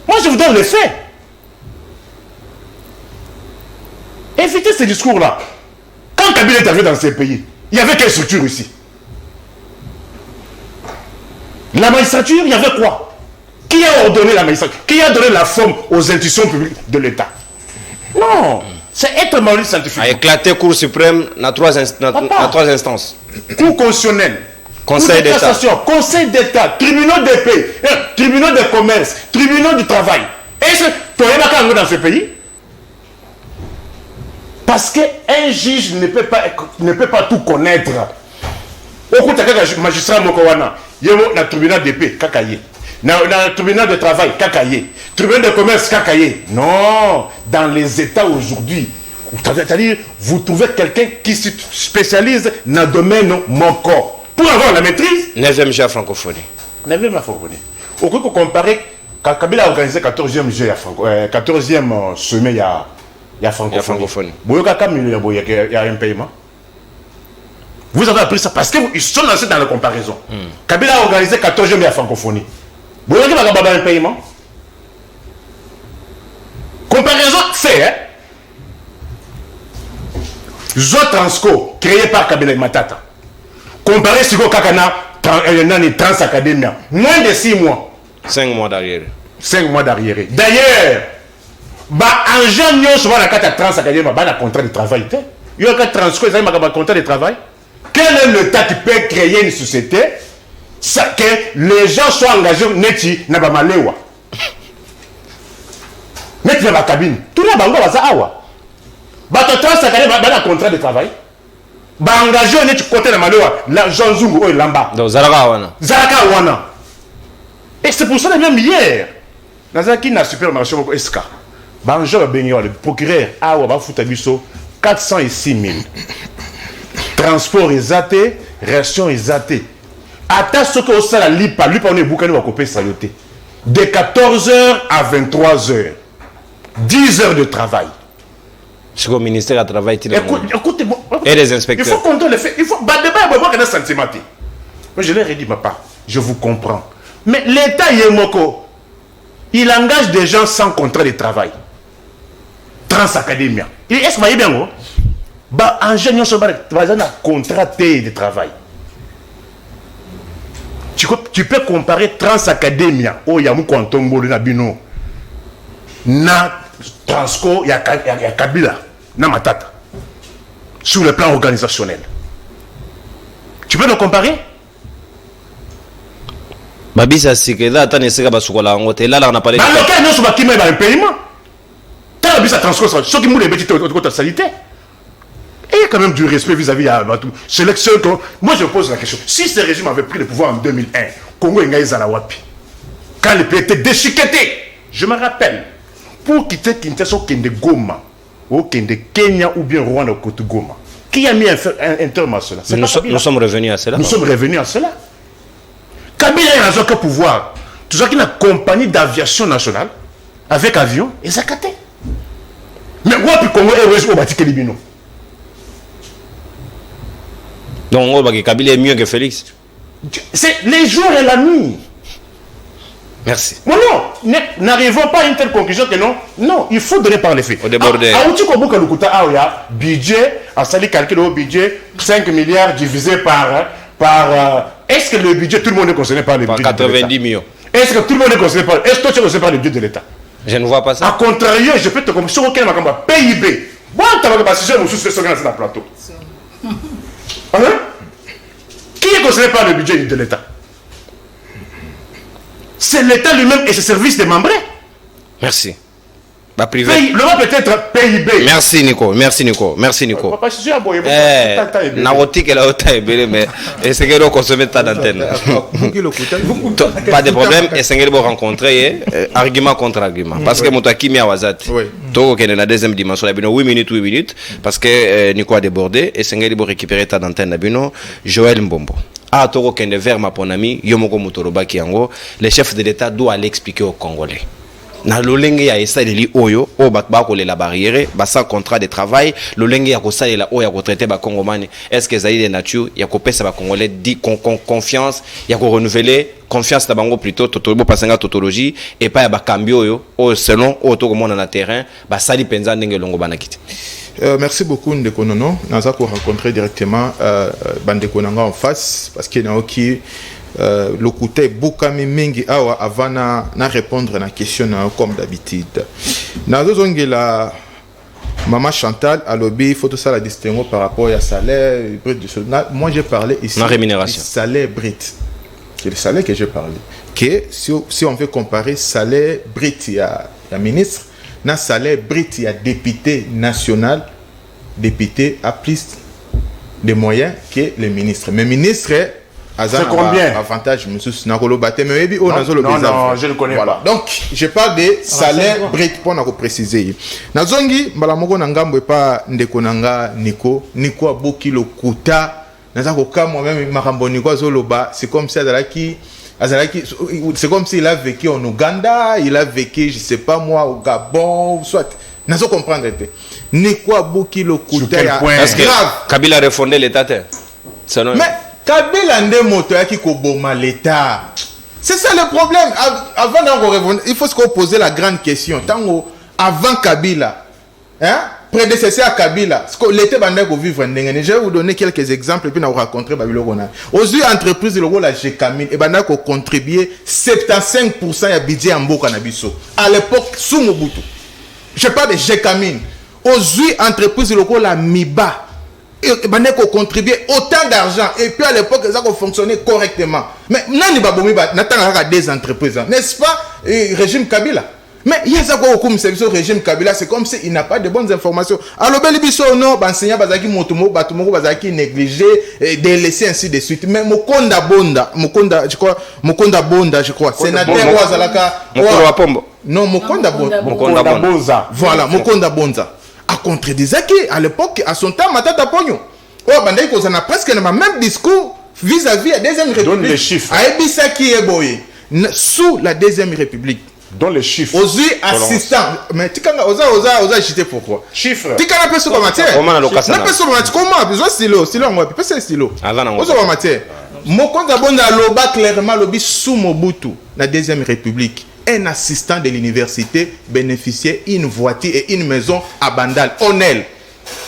Moi, je vous donne les faits. Évitez ces discours-là. Quand Kabila est arrivé dans ces pays, il y avait quelle structure ici? La magistrature, il y avait quoi? Qui a ordonné la magistrature? Qui a donné la forme aux institutions publiques de l'État? Non, c'est être malade scientifique. A éclaté Cour suprême dans trois instances. Cour constitutionnelle, Conseil d'État, Conseil d'État, tribunaux de paix, tribunaux de commerce, tribunaux du travail. Est-ce que tu es dans ce pays? Parce qu'un juge ne peut pas tout connaître. Au coup de magistrat Mokowana, il y a un tribunal de paix, kakaye. Dans le tribunal de travail, kakaye. Tribunal de commerce, kakaye. Non, dans les États aujourd'hui, c'est-à-dire, vous trouvez quelqu'un qui se spécialise dans le domaine moko. Pour avoir la maîtrise. 9e jeu à francophonie. 9e à francophonie. Au coup de comparer, quand Kabila a organisé 14e jeu à francophonie, 14e sommet, il y a francophonie. Il y a un paiement. Vous avez appris ça parce qu'ils sont lancés dans la comparaison. Kabila a organisé 14e à francophonie. Vous avez un paiement. Comparaison, c'est, hein? Zotransco, créé par Kabila Matata. Comparé sur le Kakana, Trans Academia, moins de 6 mois. 5 mois d'arrière. 5 mois d'arrière. D'ailleurs, en janvier, sur la carte Trans Academia, il y a un contrat de travail. Il y a un Transco, il y a un contrat de travail. Quel est le temps qui peut créer une société que les gens soient engagés neti na ba malewa neti na ba cabine tout le monde va ça awa ba to Trans Academia ba na contrat de travail ba engagé neti côté na malewa la Jean Zungu o lamba donc zalaka wana et c'est pour ça même hier nazaki na supermarché moko eska ba njo ba bengi le procureur awa ba futa biso 406 000 transport exaté, ration exaté. Attends ce que ça la lipa on est boucané va couper saluté. De 14h à 23h. 10 heures de travail. C'est au ministère de travail. Écoutez-moi. Et les inspecteurs. Il faut qu'on le fait. Il faut un sentiment. Moi je leur ai dit, papa, je vous comprends. Mais l'État Yemoko, il engage des gens sans contrat de travail. Trans Academia. Est-ce que vous voyez bien? En général, un contrat de travail. Tu peux comparer Trans Academia, où il y a un quantum de Nabino, na Transco, il y a Kabila, na Matata, sur le plan organisationnel. Tu peux le comparer? Babisa Sikeda, Taneseka Basukola, on a parlé de. Dans le cas, nous sommes un paiement. T'as la bise Transco, ceux qui mourent les petites autres saletés. Et il y a quand même du respect vis-à-vis de Batou. Moi, je pose la question. Si ce régime avait pris le pouvoir en 2001, Congo et Zalawapi, quand le pays était déchiqueté, je me rappelle, pour quitter Kinshasa au Kende Goma, au Kende Kenya ou bien Rwanda au côté Goma, qui a mis un terme à cela? Nous sommes revenus à cela. Nous sommes revenus à cela. Kabila a raison que pouvoir. Tout ça qui est une compagnie d'aviation nationale, avec avion, et Zakate. Mais Wapi Congo est réussi au Batik Libino. Donc, Kabila est mieux que Félix. C'est les jours et la nuit. Merci. Bon, non, n'arrivons pas à une telle conclusion que non. Non, il faut donner par les faits. Au débordé. Budget, à sali calcul au budget, 5 milliards divisé par est-ce que le budget, tout le monde est concerné par le budget? Par 90 millions. Est-ce que tout le monde est concerné par. Est-ce que toi tu es concerné par le budget de l'État? Je ne vois pas ça. A contrario, je peux te comprendre sur aucun PIB. Bon, tu as pas si je me suis fait sur le plateau. Hein? Qui est concerné par le budget de l'État? C'est l'État lui-même et ses services démembrés. Merci. Bah, privé. Le va peut-être PIB. Merci Nico. Merci Nico. Merci Nico. Papa, je suis à Boye. Narotique la haute mais c'est que l'on consomme ta d'antenne. Pas de problème. Et c'est que l'on rencontrer argument contre argument. Parce que mon taki mi awazat. Toi qui est dans la deuxième dimension, la bino 8 minutes parce que Nico a débordé et c'est que l'on récupérer ta d'antenne la bino Joël Mbombo. Ah, toko kende vers ma ponami, yomoko motoroba kiango, le chef de l'État doit aller expliquer aux Congolais. Na lolenge ya esaleli oyo o ba ko la barrière ba sans contrat de travail lolenge ya ko salela o ya ko traiter ba congomani est-ce que ça de nature ya ko pesa ba congolais dit confiance ya ko renouveler confiance na bango plutôt totolobo pasanga tautologie et pas ya ba cambio oyo o selon o to komona na terrain ba sali penza ndenge longo bana kiti. Merci beaucoup Ndeko Nono. Nous avons rencontré directement Bandeko Nanga en face parce qu'il y a qui le côté Boukami Mingi Awa avant na répondre à la question comme d'habitude. Nous avons la Maman Chantal à lobby, il faut tout ça la distinguer par rapport à salaire brut du soldat. Moi j'ai parlé ici du salaire brut. C'est le salaire que j'ai parlé. Que si on veut comparer salaire brut il y a ministre na salaire brut il y a député national, député a plus de moyens que le ministre. Mais ministre c'est combien avantage monsieur Nakolo Baté mais non, je ne connais pas. Donc je parle de salaire brut pour nous préciser. Nazongi mbala moko na ngambo pas ndeko nanga Nico aboki lo kuta nazako kama même makambo Nico azoloba c'est comme ça c'est comme s'il a vécu en Ouganda, il a vécu je sais pas moi au Gabon soit nazo comprendre Nico aboki lo kuta est-ce que Kabila a refondé l'état mais Kabila nde moto yaki ko boma l'état. C'est ça le problème. Avant d'en répondre, il faut se poser la grande question. Tango avant Kabila, hein, prédécesseur à Kabila, l'été bandé ko vivre ndengene. Je vais vous donner quelques exemples et puis nous rencontrer Babilo Rona. Aux yeux entreprises le rôle la Gécamine et bandé ko contribuer 75% ya budget en mboka na biso. À l'époque sous Mobutu. Je parle de Gécamine. Aux yeux entreprises le rôle la Miba. Et ben qu'on contribuer autant d'argent et puis à l'époque ça a fonctionné correctement mais nani babomi ba natanga des entreprises n'est-ce pas régime Kabila mais il y a ça quoi comme service au régime Kabila c'est comme si il n'a pas de bonnes informations alors beli biso non enseignant bazaki motumo batumoko bazaki négligé délaissé ainsi de suite mais Mokonda Bonda je crois sénateur Wazalaka non Mokonda Bonza voilà Mokonda Bonza a contredisait à l'époque, à son temps, Matata Pogno. Oh, bandai qu'on a presque le même discours vis-à-vis de la deuxième république. Donne les chiffres. Aïbissa qui est boyé. Sous la deuxième république. Donne les chiffres. Aux yeux assistants. Mais tu as acheté pourquoi? Chiffres. Tu as pas sur la matière. Comment on a l'occasion? Comment? Besoin de stylo. On va passer un stylo. Aux la matière. Mokonda Bonda Loba clairement lobby sous Mobutu, la deuxième république. Un assistant de l'université bénéficiait d'une voiture et une maison à Bandal. Onel.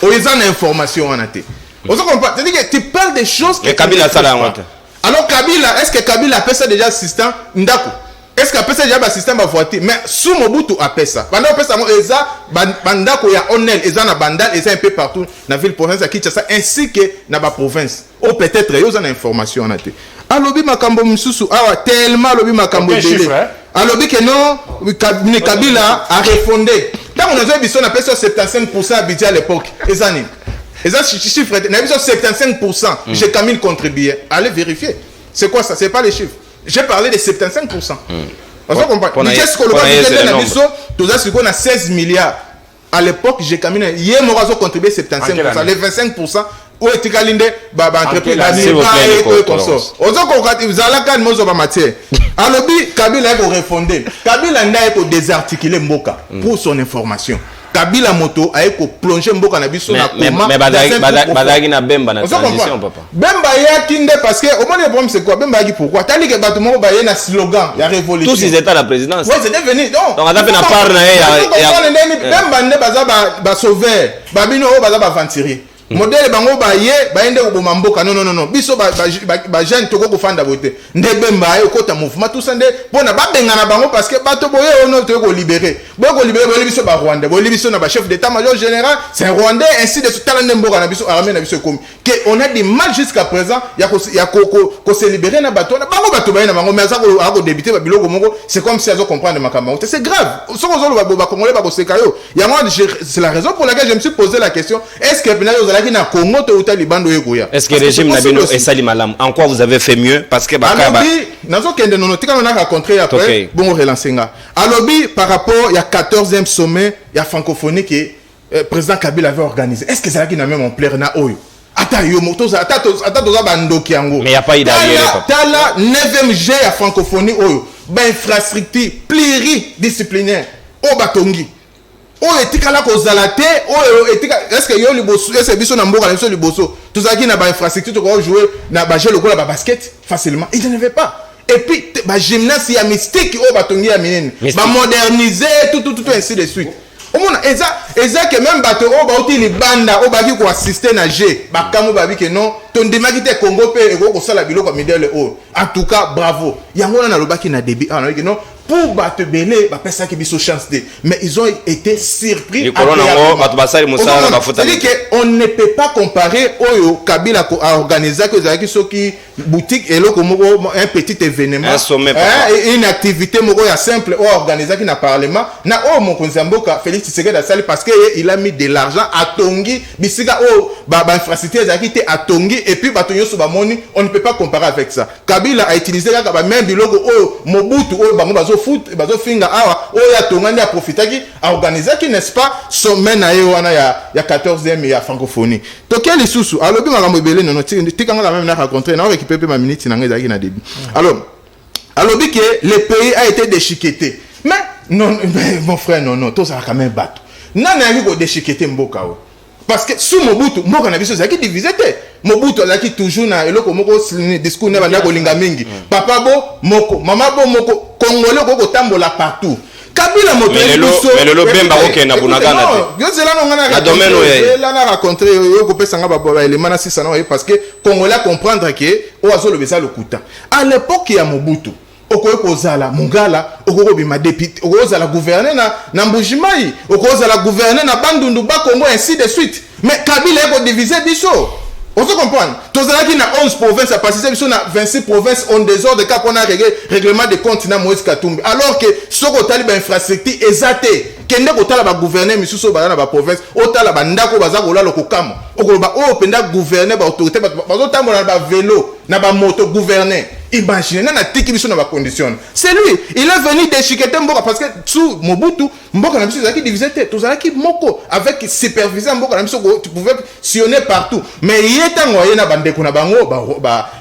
Ils ont l'information en athée. C'est-à-dire que tu parles des choses que Kabila ça la honte. Alors Kabila, est-ce que Kabila appelle ça déjà assistant Ndako? Est-ce qu'il appelle ça déjà assistant ma voiture? Mais sous Mobutu appelle ça. Pendant appelle ça Eza Bandako il y a Onel, Eza na Bandal, Eza un peu partout dans la ville province à Kinshasa ainsi que dans la province. Ou peut-être ils ont l'information en athée. Alobi makambo msusu awa tellement lobi makambo délé. Alobi que non Kabila a refondé. Tant on a vu on appelle ça 75% budget à l'époque. Ezani. Ezani chiffre on a vu ça 75%. J'ai Camille contribué. Allez vérifier. C'est quoi ça? C'est pas les chiffres. J'ai parlé de 75%. On se comprend. Qu'est-ce que le budget de Nabiso tout ça c'est qu'on a 16 milliards. À l'époque, j'ai Camille hier Morazo contribué 75%, les 25% où est Tikalinde baba entreprise la et consort. Ozo kokati uzalaka mozo ba matière. Alobi Kabila ko refonder. Kabila n'a ko désarticuler Mboka pour son information. Kabila moto a ko plonger Mboka na biso na comment. Mais badagi na Bemba na transition papa. Bemba ya kinde parce que au moins le problème c'est quoi? Bemba qui pourquoi? Tandis que Batumo ba na slogan, ya révolution. Tous ils étaient à la présidence. Ouais, c'était venu. Donc on a fait na part na Bemba ne baza ba sauver. Babino baza ba venturier. Modèle bango baye baende ko bomamboka non biso ba jeune toko ko fanda bote ndebemba ayo kota mouvement tout ça nde pona ba bengana bango parce que bato boye ono to ko libérer biso ba Rwanda bo biso na ba chef d'état-major général c'est un Rwandais ainsi de suite talande mboka na biso armée na biso comme que on a des mal jusqu'à présent ya ko se libérer na bato na bango bato baye na bango mais ça ko débuter ba biloko moko c'est comme si azo comprendre makambo c'est grave so ko zo ba congolais ba ko sekayo ya moi c'est la raison pour laquelle je me suis posé la question est-ce que na Congo to Taliban doyekoya. Est-ce que le régime Nabino et Sali Malam en quoi vous avez fait mieux parce que Alobi nazo kende nono tika on a rencontré après bon relancenga. Alobi par rapport il y a 14e sommet il y a francophonie que président Kabila avait organisé. Est-ce que ça qui n'a même ampleur na oyo? À ata yo moto ata toza bandoki yango mais y a pas d'allié tala 9e G ya francophonie oyo ba infrastructure pluridisciplinaire o batongi oyo etikala kozala te oyo etika est-ce que yo liboso est-ce biso na mboka na biso liboso tozaki na ba infrastructure to ko jouer na ba jeu lokola ba basket facilement ils n'avaient pas. Et puis ba gymnase ya mystique oyo batongi ya minene ba moderniser tout ainsi de suite. Omona eza que même bato o ba uti libanda o ba ki ko assister na G ba kamo ba bi que non ton demaki te Congo pe eko ko sala biloko midele o en tout cas bravo yango na lobaki na début on a dit non pour battre belé ba pesa ki biso chance de mais ils ont été surpris c'est-à-dire que on ne peut pas comparer oyo Kabila ko organiser que zaki soki boutique et loko moko un petit événement une activité moko ya simple o organiser ki na parlement na o mon konzamboka Félix Tshisekedi a sali parce que il a mis de l'argent à tongi bisika o ba infrastructure zaki te à tongi et puis batonyo so ba moni on ne peut pas comparer avec ça. Kabila a utilisé ka ba même biloko o Mobutu o bango bazo foot bazo finga awa o ya tongandi a profitaki a organiser qui n'est-ce pas sommet na yo wana ya 14e ya francophonie. To quel isusu alobi makambo ebele non tikanga la même na rencontrer na récupérer ma minute na ngeza ki na début. Alors alobi que le pays a été déchiqueté. Mais non mon frère non tout ça quand même battre. Nana yaki ko déchiqueter mboka o. Parce que sous Mobutu mboka na biso zaki divisé te. Mobutu zaki toujours na eloko moko discours na banda ko linga mingi. Papa bo moko, mama bo moko, Congolais ko tambola partout. Kabila moto mais le bemba ko na bunagana te. Yo zela no ngana na domaine oyo. Là na rencontrer yo ko pesa nga ba élément na 600 parce que Congolais comprendre que o azo le besa le kuta. À l'époque ya Mobutu okoye kozala mungala okoko bima député okozala gouverner na Mbujimai okozala gouverner na Bandundu ba Congo ainsi de suite mais Kabila eko diviser biso on se comprend tozala ki na 11 provinces à passer biso na 26 provinces on désordre ka pona règlement de compte na Moïse Katumbi alors que soko tali ba infrastructure ezate kende ko tala ba gouverner misuso ba na ba province o tala ba ndako baza ko la lokokamo okoloba o penda gouverner ba autorité bazo tambola na ba vélo na ba moto gouverner. Imaginez, c'est lui, il est venu déchiqueter Mboka parce que sous Mobutu, Mboka n'a pas divisé, tout ça qui Moko avec superviseur Mboka tu pouvais sillonner partout. Mais il est en moyen à bande qu'on a bango,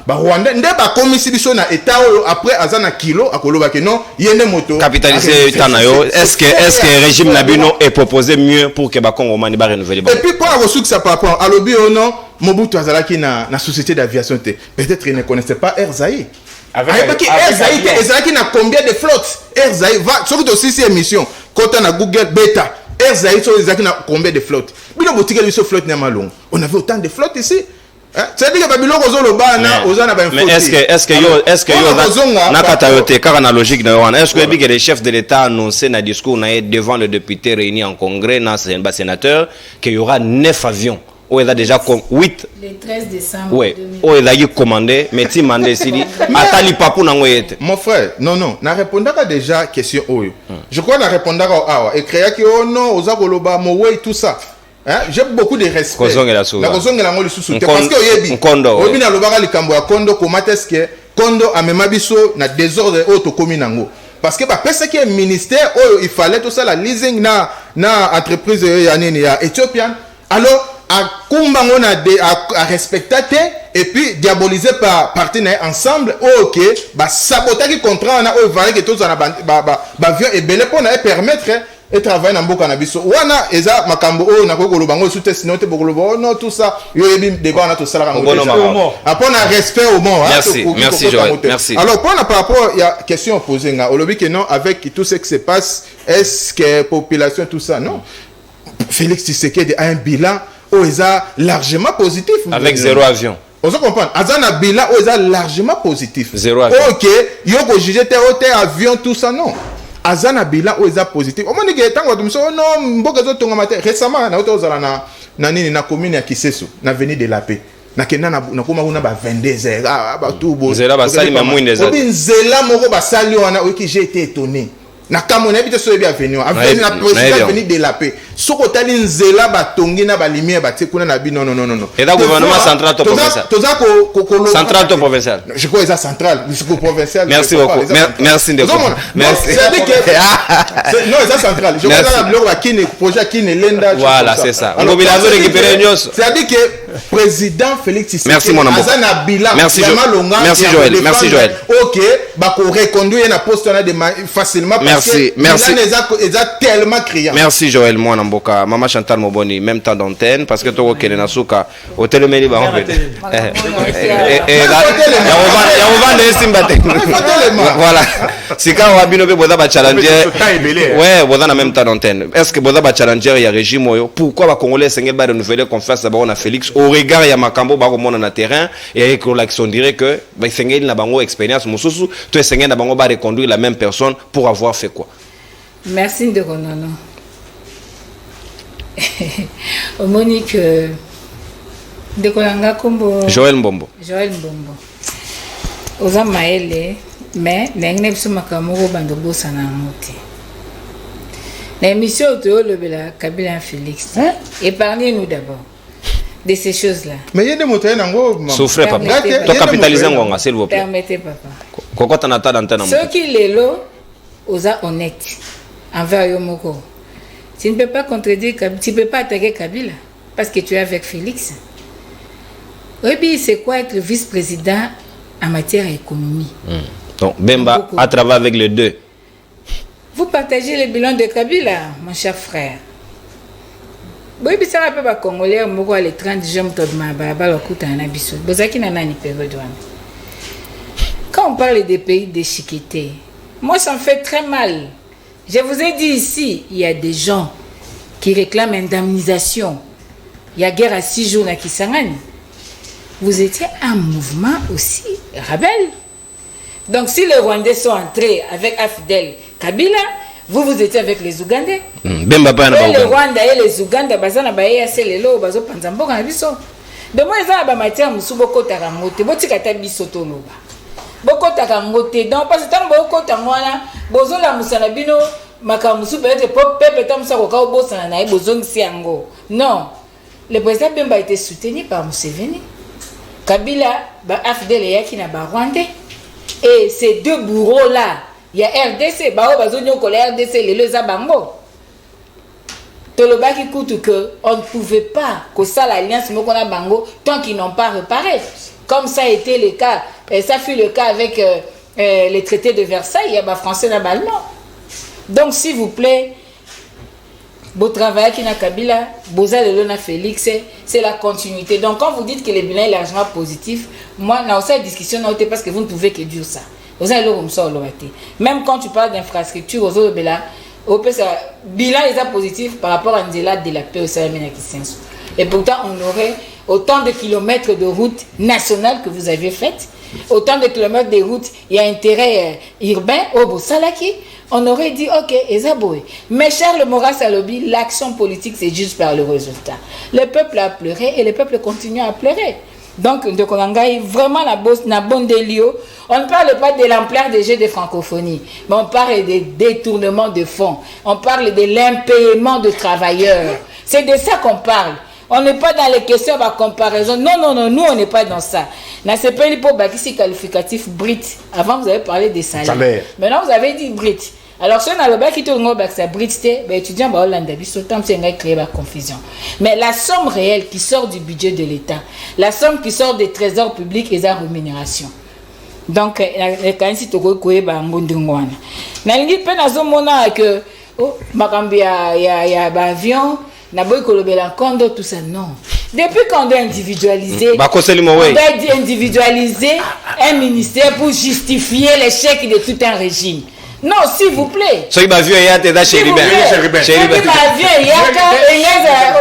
Rwanda, n'est pas comme si na état après Azana kilo à Koloba que non, il y a des motos. Capitaliser Tanayo, est-ce que le régime Nabino est proposé mieux pour que Bakongo Mani ba renouveler? Et puis pour avoir su que ça par rapport à l'obi ou non, Mobutu Azalaki na société d'aviation peut-être il ne connaissait pas Erzaï. Erzaï n'a combien de flottes? Erzaï va surtout aussi ces émissions quand on a Google Beta Erzaï sur Erzaï n'a combien de flottes? Bilo boutique de flotte n'a malong. On avait autant de flottes ici. C'est-à-dire que Babylone ozolo bana ozana ba mais est-ce que yo na katayote car na logique na wana est-ce que les chefs de l'État annoncé na discours na devant le député réunis en congrès na sénateur qu'il y aura 9 avions. Il a déjà 8 le 13 décembre. Oui, il a commandé, mais tu m'as décidé. Atali papou na ngoyete. Mon frère, non, na répondaka déjà question oyo. Je crois na répondaka awa et créa ki oh non, ozakoloba mowe tout ça. Hein, j'ai beaucoup de respect. La kozongela ngoli susu parce que oyebi. Oyebi na lobaka likambo ya kondo komateske kondo amema biso na désordre auto komi nango. Parce que bah parce que ministère il fallait tout ça la leasing na entreprise ya nini ya Ethiopian. Alors à kumbango na à respecter et puis diabolisé par partenaires ensemble OK bah saboter qui contrat na valait que tous na ba vieux et belé pour na permettre et travailler na mboka na biso wana eza makambo o na ko bango sous test note bokoloba non tout ça yo yebi débat na to sala ngo après na respect au monde. Merci Joël, merci. Alors par rapport il y a question posée nga olobi que non avec tout ce qui se passe est-ce que population tout ça non Félix Tshisekedi a un bilan largement positif. Avec 0 avion. On se comprend. Azana bilan largement positif. 0 avion. Ok, yoko jugé hôtel avion tout ça non. Azana bilan positif. On m'a dit que tango tu me so non mboka zo tonga matin récemment na hôtel ozala na nini na commune ya Kiseso na avenue de la Paix. Na kena na koma kuna ba 22h ba tout beau. Zela ba sali ma mwinde za. Obi nzela moko ba sali wana oki j'ai été étonné. Na kamona bité so bien avenue na président avenue de la Paix. soko tali nzela batongi na balimie batie kuna na bi non. Et le gouvernement central ou provincial? Central ou provincial? Je crois que c'est central, jusqu'au provincial. Merci beaucoup. Merci de merci. Non, c'est central. Je crois que le projet qui est l'enda. Voilà, c'est ça. On va récupérer une chose. C'est-à-dire que président Félix Tshisekedi. Merci mon amour. Merci Joël. Merci Joël. OK, bah qu'on reconduire na poste on a facilement parce que merci. Ils ont tellement criant. Merci Joël moi Namboka. Maman Chantal Moboni même temps d'antenne parce que toi Kene Nasuka hôtel Meli ba en fait. Voilà. Si quand on a bien boda ba challenger. Ouais, boda na même temps d'antenne. Est-ce que boda ba challenger il y a régime oyo pourquoi ba congolais sengel ba renouveler confiance d'abord na Félix au regard ya makambo ba ko mona na terrain et avec l'action dirait que ba sengel na bango expérience mususu to sengel na bango ba reconduire la même personne pour avoir fait quoi. Merci de Ronono. Au Monique de Kolanga Kombo. Joël Mbombo. Oza maele mais n'engene biso makamoko bandobo sana moti. La émission de le Kabila Félix. Épargnez-nous d'abord de ces choses-là. Mais il y a des mots souffrez papa. To capitaliser ngonga s'il vous plaît. Permettez papa. Koko tanata d'antenne. Ceux qui lelo oza honnête envers Yomoko. Tu ne peux pas contredire Kabila, tu ne peux pas attaquer Kabila parce que tu es avec Félix. Oui, c'est quoi être vice-président en matière économie? Donc Bemba à travers avec les deux. Vous partagez le bilan de Kabila, mon cher frère. Oui, mais ça va pas congolais, moi les 30 jours de ma baba lokuta na biso. Bozaki na nani période wana. Quand on parle des pays déchiquetés, moi ça me fait très mal. Je vous ai dit ici, il y a des gens qui réclament indemnisation. Il y a guerre à 6 jours à Kisangani. Vous étiez un mouvement aussi rebelle. Donc si les Rwandais sont entrés avec Afdel Kabila, vous étiez avec les Ougandais. Et les Rwandais et les Ougandais, bazana baye assez les lots, bazo panzamboka na biso. De moi ça ba matière musu boko tarangote, botikata biso to loba. Boko tarangote donc parce que tant boko tangwana, bozo la musana bino makamusu peut-être peuple tam sa ko ka bosana na bozo nsiango. Non. Le président Bemba a été soutenu par Museveni. Kabila ba Afdel yaki na ba Rwandais. Et ces deux bourreaux là, il y a RDC, bah RDC, les Zabango. Toloba qui coûte que on ne pouvait pas que ça l'alliance qu'on a bango tant qu'ils n'ont pas réparé. Comme ça a été le cas, et ça fut le cas avec les traités de Versailles, il y a des Français et des Allemands. Donc s'il vous plaît, beau travail qui n'a Kabila, Boza de Lona Félix, c'est la continuité. Donc quand vous dites que le bilan est largement positif, moi, dans cette discussion, parce que vous ne pouvez que dire ça. Même quand tu parles d'infrastructure, le bilan est positif par rapport à Nzela de la paix au Sahel. Et pourtant, on aurait autant de kilomètres de routes nationales que vous aviez faites, autant de kilomètres de routes, il y a intérêt urbain, au Bosalaki, on aurait dit, ok, Ezaboé. Mais Charles Maurras Salobi, l'action politique, c'est juste par le résultat. Le peuple a pleuré et le peuple continue à pleurer. Donc, de Konangaï, vraiment la bonne délio. On ne parle pas de l'ampleur des jeux de francophonie, mais on parle des détournements de fonds. On parle de l'impayement de travailleurs. C'est de ça qu'on parle. On n'est pas dans les questions de comparaison. Non, nous, on n'est pas dans ça. Dans ce pays, pour Bakissi qualificatif Brit, avant, vous avez parlé des salaires. Maintenant, vous avez dit Brit. Alors, si on a le bac qui tourne au bac, ça Brit, étudiant, Hollande, c'est créer la confusion. Mais la somme réelle qui sort du budget de l'État, la somme qui sort des trésors publics et sa rémunération. Donc, quand il y a un que, il y a un avion, tout ça, non. Depuis qu'on doit individualiser, un ministère pour justifier l'échec de tout un régime. Non, s'il vous plaît. S'il vous plaît.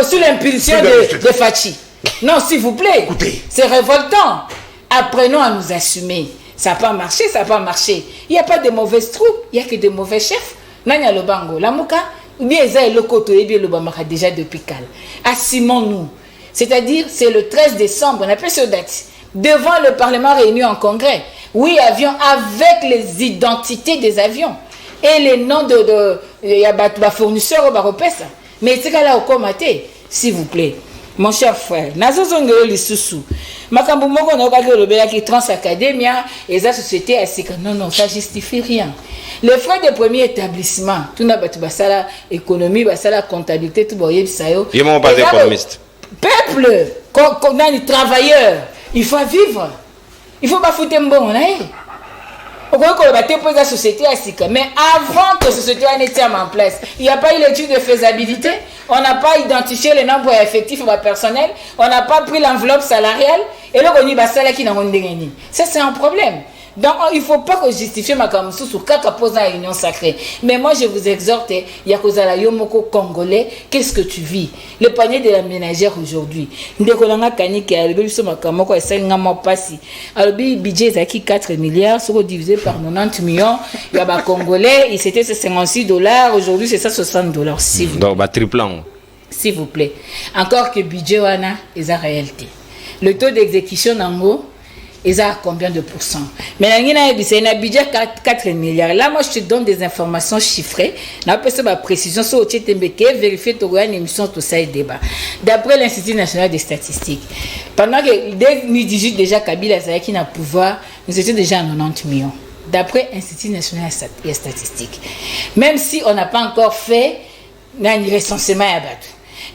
Sous l'impulsion de Fachi. Non, s'il vous plaît. C'est révoltant. Apprenons à nous assumer. Ça n'a pas marché, ça n'a pas marché. Il n'y a pas de mauvaises troupes, il n'y a que de mauvais chefs. Nanya Lobango, la Mouka, ou bien Ezaï Lokoto, et bien Lobamaka déjà depuis Cal. Assumons-nous. C'est-à-dire, c'est le 13 décembre, on appelle cette date, devant le Parlement réuni en congrès. Oui, avions avec les identités des avions et les noms de fournisseurs au Baropesa. Mais c'est là au comité, s'il vous plaît. Mon cher frère, nazozongelo lisusu. Makambo moko na okaki olobela ki Transacademia et la société asika. Non, ça justifie rien. Les frais de premier établissement, tout na batu basala économie, basala comptabilité, tout boye bisayo. Il m'a pas d'économiste. Peuple, qu'on a des travailleurs, il faut vivre. Il faut pas foutre un bon, hein. On croit qu'on va déposer la société à Sika. Mais avant que la société n'était en place, il n'y a pas eu l'étude de faisabilité. On n'a pas identifié le nombre effectif personnel. On n'a pas pris l'enveloppe salariale. Et là, on dit, ça, qui n'a pas gagné. Ça, c'est un problème. Donc, il ne faut pas que justifie ma camusou sur quatre posant à l'union sacrée. Mais moi, je vous exhorte, Yakozala Yomoko Congolais, qu'est-ce que tu vis? Le panier de la ménagère aujourd'hui. Ndekolanga Kaniki, Albeluso Makamoko, et 5 mois passés. Alors, le budget est 4 milliards, sera divisé par 90 millions. Il y a des Congolais, c'était $56. Aujourd'hui, c'est ça $60. Donc, triplant. S'il vous plaît. Encore que budget, wana, est la réalité. Le taux d'exécution, en gros, ils ont combien de pourcents? Mais c'est un budget 4 milliards. Là, moi, je te donne des informations chiffrées. On appelle ça ma précision sur le TMBK, vérifier une émission, tout ça et débat. D'après l'Institut national des statistiques, pendant que dès 2018, déjà, Kabila qui n'a pouvoir, nous étions déjà à 90 millions. D'après l'Institut national des statistiques. Même si on n'a pas encore fait un recensement à battre.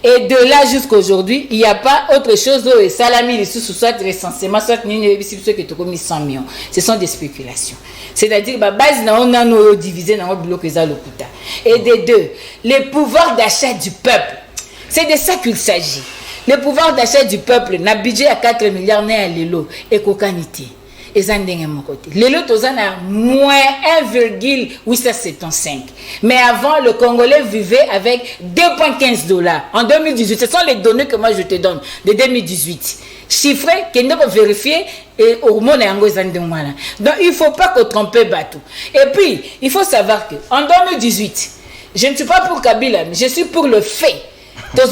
Et de là jusqu'à aujourd'hui, il n'y a pas autre chose où salami, les sous, soit recensement, soit ceux qui ont mis 100 millions. Ce sont des spéculations. C'est-à-dire, la base, on a divisé dans le bloc et des deux, les pouvoirs d'achat du peuple. C'est de ça qu'il s'agit. Le pouvoir d'achat du peuple, n'a budget à 4 milliards, n'est à l'élo, et cocanité. Et ça n'est mon côté. Les lots a moins 1,875. Mais avant, le Congolais vivait avec $2,15. En 2018, ce sont les données que moi je te donne de 2018. Chiffrés, qu'on doit vérifier et au monde est en gros. Donc il ne faut pas qu'on trompe bateau. Et puis, il faut savoir que en 2018, je ne suis pas pour Kabila, mais je suis pour le fait. En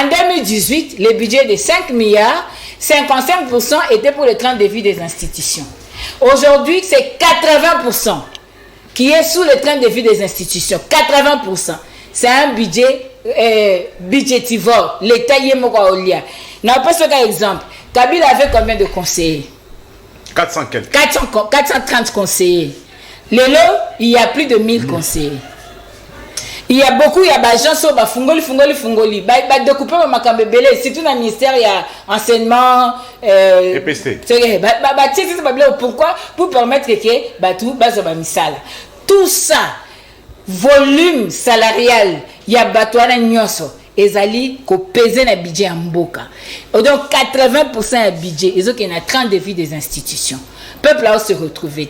2018, le budget de 5 milliards, 55% était pour le train de vie des institutions. Aujourd'hui, c'est 80% qui est sous le train de vie des institutions. 80%. C'est un budget budgétivore. L'État y est mokolia. N'a pas ce cas exemple. Kabila avait combien de conseillers? 430 conseillers. Lélo, il y a plus de 1000 conseillers. Il y a beaucoup, il y a des gens qui sont fungoli. Découper ma cambébélé, surtout dans le ministère, il y a enseignement. EPST. Pourquoi? Pour permettre que tout ça, volume salarial, il y a batouana nyoso. Ezali ko peser na budget en mboka. Donc 80% de budget, ils ont qui na 30 de vie des institutions. Peuple là se retrouver.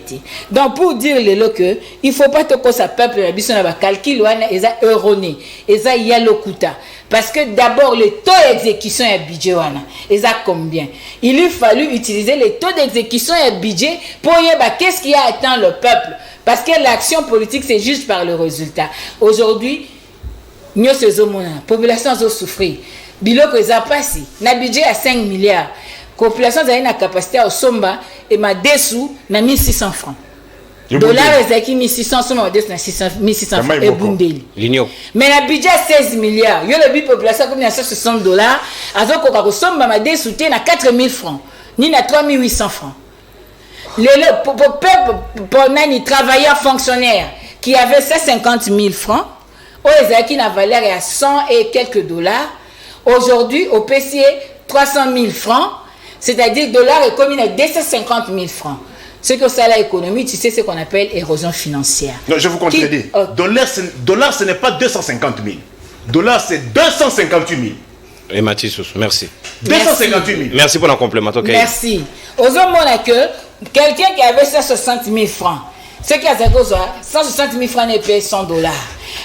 Donc pour dire les lots que il faut pas que ça peuple la biso na ba calcul wana eza erroné. Eza ya lokuta parce que d'abord le taux d'exécution et budget wana eza combien? Il lui fallu utiliser les taux d'exécution et budget pour yeba qu'est-ce qui a atteint le peuple parce que l'action politique c'est juste par le résultat. Aujourd'hui la population a souffert. Biloko eza passé. Na budget à 5 milliards. La population a une capacité à somba et ma dessous na 1600 francs. Dollars ezaki 1600 somba dessous na 1600 francs et bundeli. Mais la budget à 16 milliards. Yo le but population comme $160. Azoko ka somba ma dessous na 4000 francs. Ni na 3800 francs. Les pour nani travailleurs fonctionnaires qui avaient 150 000 francs. Qui n'a valeur à 100 et quelques dollars. Aujourd'hui, au PCA, 300 000 francs, c'est-à-dire dollars est commis à 250 000 francs. Ce que ça la économie, tu sais ce qu'on appelle érosion financière. Non, je vous contredis. Dollar, ce n'est pas 250 000. Dollars, c'est 258 000. Et Mathis, merci. 258 000. Merci pour le complément. Okay. Merci. Aux hommes, on a que quelqu'un qui avait 160 000 francs, ce qui a 160 000 francs n'est payé $100.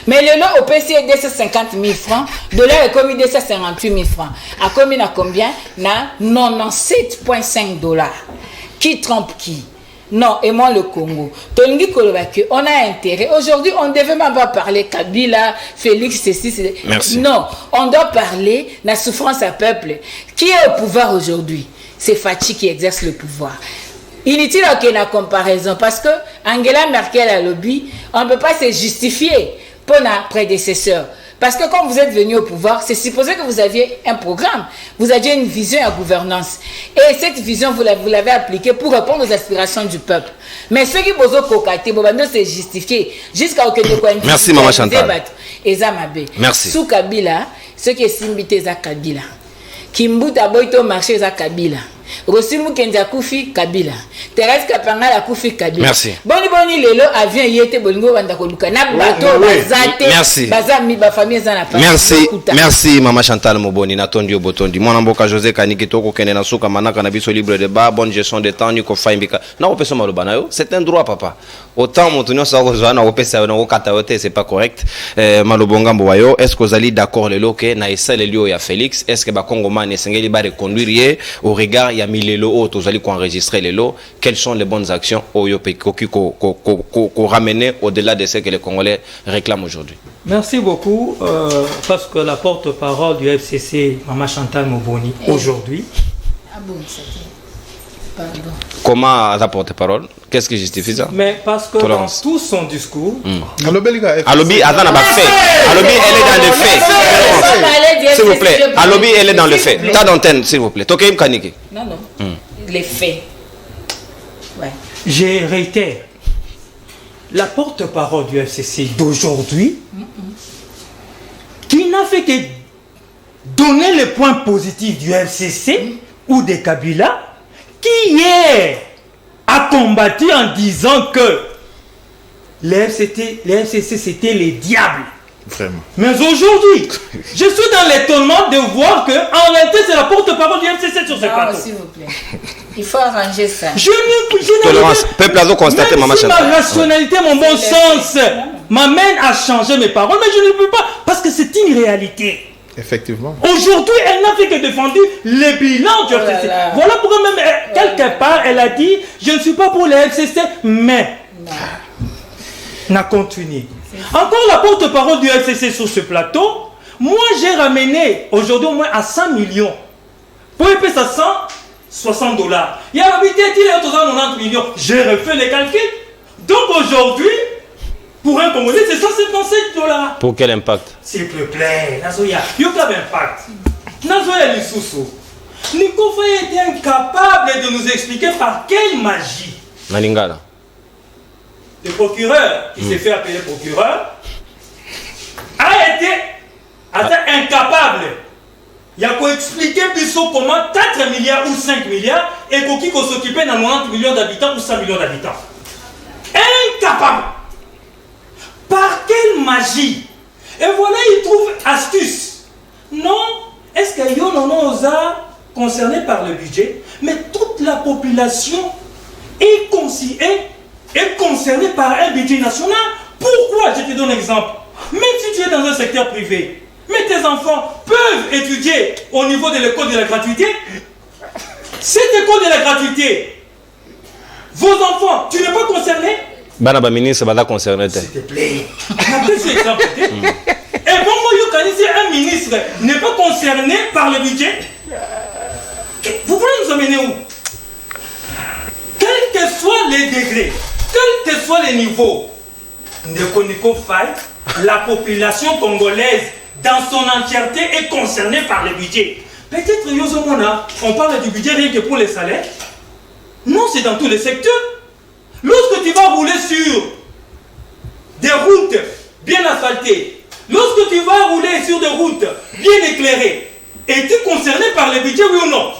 Mais le lot au PC est 250 000 francs, dollar est commis 258 000 francs. A commis à combien? Na 97,5 $. Qui trompe qui? Non, et moi le Congo. On a intérêt. Aujourd'hui, on ne devait même pas parler Kabila, Félix, ceci. Merci. Non, on doit parler de la souffrance à peuple. Qui est au pouvoir aujourd'hui? C'est Fachi qui exerce le pouvoir. Inutile qu'il y ait une comparaison parce que Angela Merkel a lobby, on ne peut pas se justifier pour notre prédécesseur. Parce que quand vous êtes venu au pouvoir, c'est supposé que vous aviez un programme, vous aviez une vision à gouvernance. Et cette vision, vous l'avez appliquée pour répondre aux aspirations du peuple. Mais ceux qui posent au cocaté, c'est justifié. Jusqu'à aucun point. Merci, Maman Chantal. Merci. Sous Kabila, ceux qui sont à Kabila. Kimbuta Boito marché à Kabila. Rosimu Kenza Koufi Kabila. Thérèse Kapanga Koufi Kabila. Merci. Boni lelo avion yete bolingo banda koluka na bato bazate. Merci. Bazami ba famille zana pa. Merci Maman Chantal Moboni natondi obotondi. Mwana mboka José Kaniki toko kende na suka manaka na biso libre débat, bonne gestion de temps ni ko faimbika. Na opesa maloba na yo, c'est un droit papa. Autant montunyo sa ko zwana opesa na ko kata yote c'est pas correct. Malobonga mboyo, est-ce que vous allez d'accord lelo ke na esale lio ya Félix, est-ce que ba Kongomani sengeli ba reconduire au regard ya milelo o tozali ko enregistrer lelo, quelles sont les bonnes actions au ko ramener au-delà de ce que les Congolais réclament aujourd'hui? Merci beaucoup parce que la porte-parole du FCC, Maman Chantal Moboni, aujourd'hui. Ah bon, pardon. Comment la porte-parole? Qu'est-ce qui justifie ça? Mais parce que dans tout son discours, Alobi, elle est dans le fait. S'il vous plaît, Alobi, elle est dans le fait. T'as d'antenne, s'il vous plaît. Tokeim Kaniki. Non. Les faits. Ouais. Je réitère. La porte-parole du FCC d'aujourd'hui, qui n'a fait que donner les points positifs du FCC ou des Kabila, qui hier a combattu en disant que les FCC c'était les diables. Vraiment. Mais aujourd'hui, je suis dans l'étonnement de voir que en réalité c'est la porte-parole du FCC sur ce plateau. S'il vous plaît. Il faut arranger ça. Tolérance. Peuple a constaté, Maman Chantal. Ma rationalité, mon bon sens m'amène à changer mes paroles, mais je ne peux pas parce que c'est une réalité. Effectivement. Aujourd'hui, elle n'a fait que défendre le bilan du FCC. Voilà pourquoi même quelque part elle a dit je ne suis pas pour le FCC, mais n'a continué. Encore la porte-parole du FCC sur ce plateau, moi j'ai ramené aujourd'hui au moins à 100 millions. Pour payer ça $160. Il y a habité 90 millions. J'ai refait les calculs. Donc aujourd'hui, pour un Congolais, c'est $177. Pour quel impact? S'il te plaît, Nazoya, il y a un impact. Nazoya Lissoussou. Nico Faye était incapable de nous expliquer par quelle magie. Nalingala. Le procureur, qui s'est fait appeler procureur, a été incapable. Il y a qu'à expliquer comment 4 milliards ou 5 milliards et qui s'occupait dans 90 millions d'habitants ou 100 millions d'habitants. Incapable. Par quelle magie? Et voilà, il trouve astuce. Non, est-ce que Yonono Oza concerné par le budget, mais toute la population est concernée par un budget national. Pourquoi? Je te donne un exemple. Même si tu es dans un secteur privé, mais tes enfants peuvent étudier au niveau de l'école de la gratuité. Cette école de la gratuité, vos enfants, tu n'es pas concerné? Banaba ministre va concerner. S'il te plaît. Et bon, si un ministre n'est pas concerné par le budget, vous voulez nous amener où? Quels que soient les degrés, quels que soient les niveaux, la population congolaise dans son entièreté est concernée par le budget. Peut-être, on parle du budget rien que pour les salaires. Non, c'est dans tous les secteurs. Lorsque tu vas rouler sur des routes bien asphaltées, lorsque tu vas rouler sur des routes bien éclairées, es-tu concerné par le budget, oui ou non?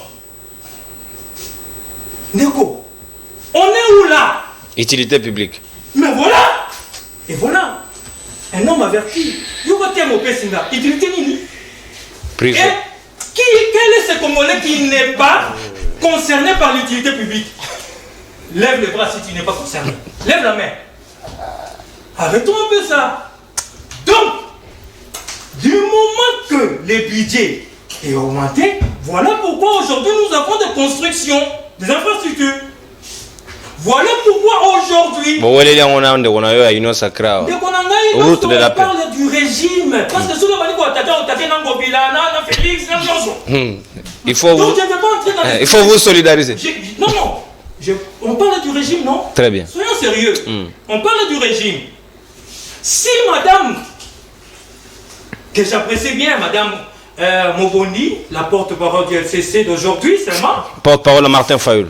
Neko, on est où là? Utilité publique. Mais voilà. Et voilà. Un homme averti. Utilité nini? Privé. Et quel est ce Congolais qui n'est pas concerné par l'utilité publique? Lève les bras si tu n'es pas concerné. Lève la main. Arrêtons un peu ça. Donc, du moment que le budget est augmenté, voilà pourquoi aujourd'hui nous avons des constructions, des infrastructures. Voilà pourquoi aujourd'hui, on parle du régime. Parce que souvent, Félix, il faut donc, je ne vais pas entrer dans il faut vous solidariser. Non. On parle du régime, non? Très bien. Soyons sérieux. On parle du régime. Si madame que j'apprécie bien, Madame Mobondi, la porte-parole du FCC d'aujourd'hui seulement. Porte-parole à Martin Fayoul.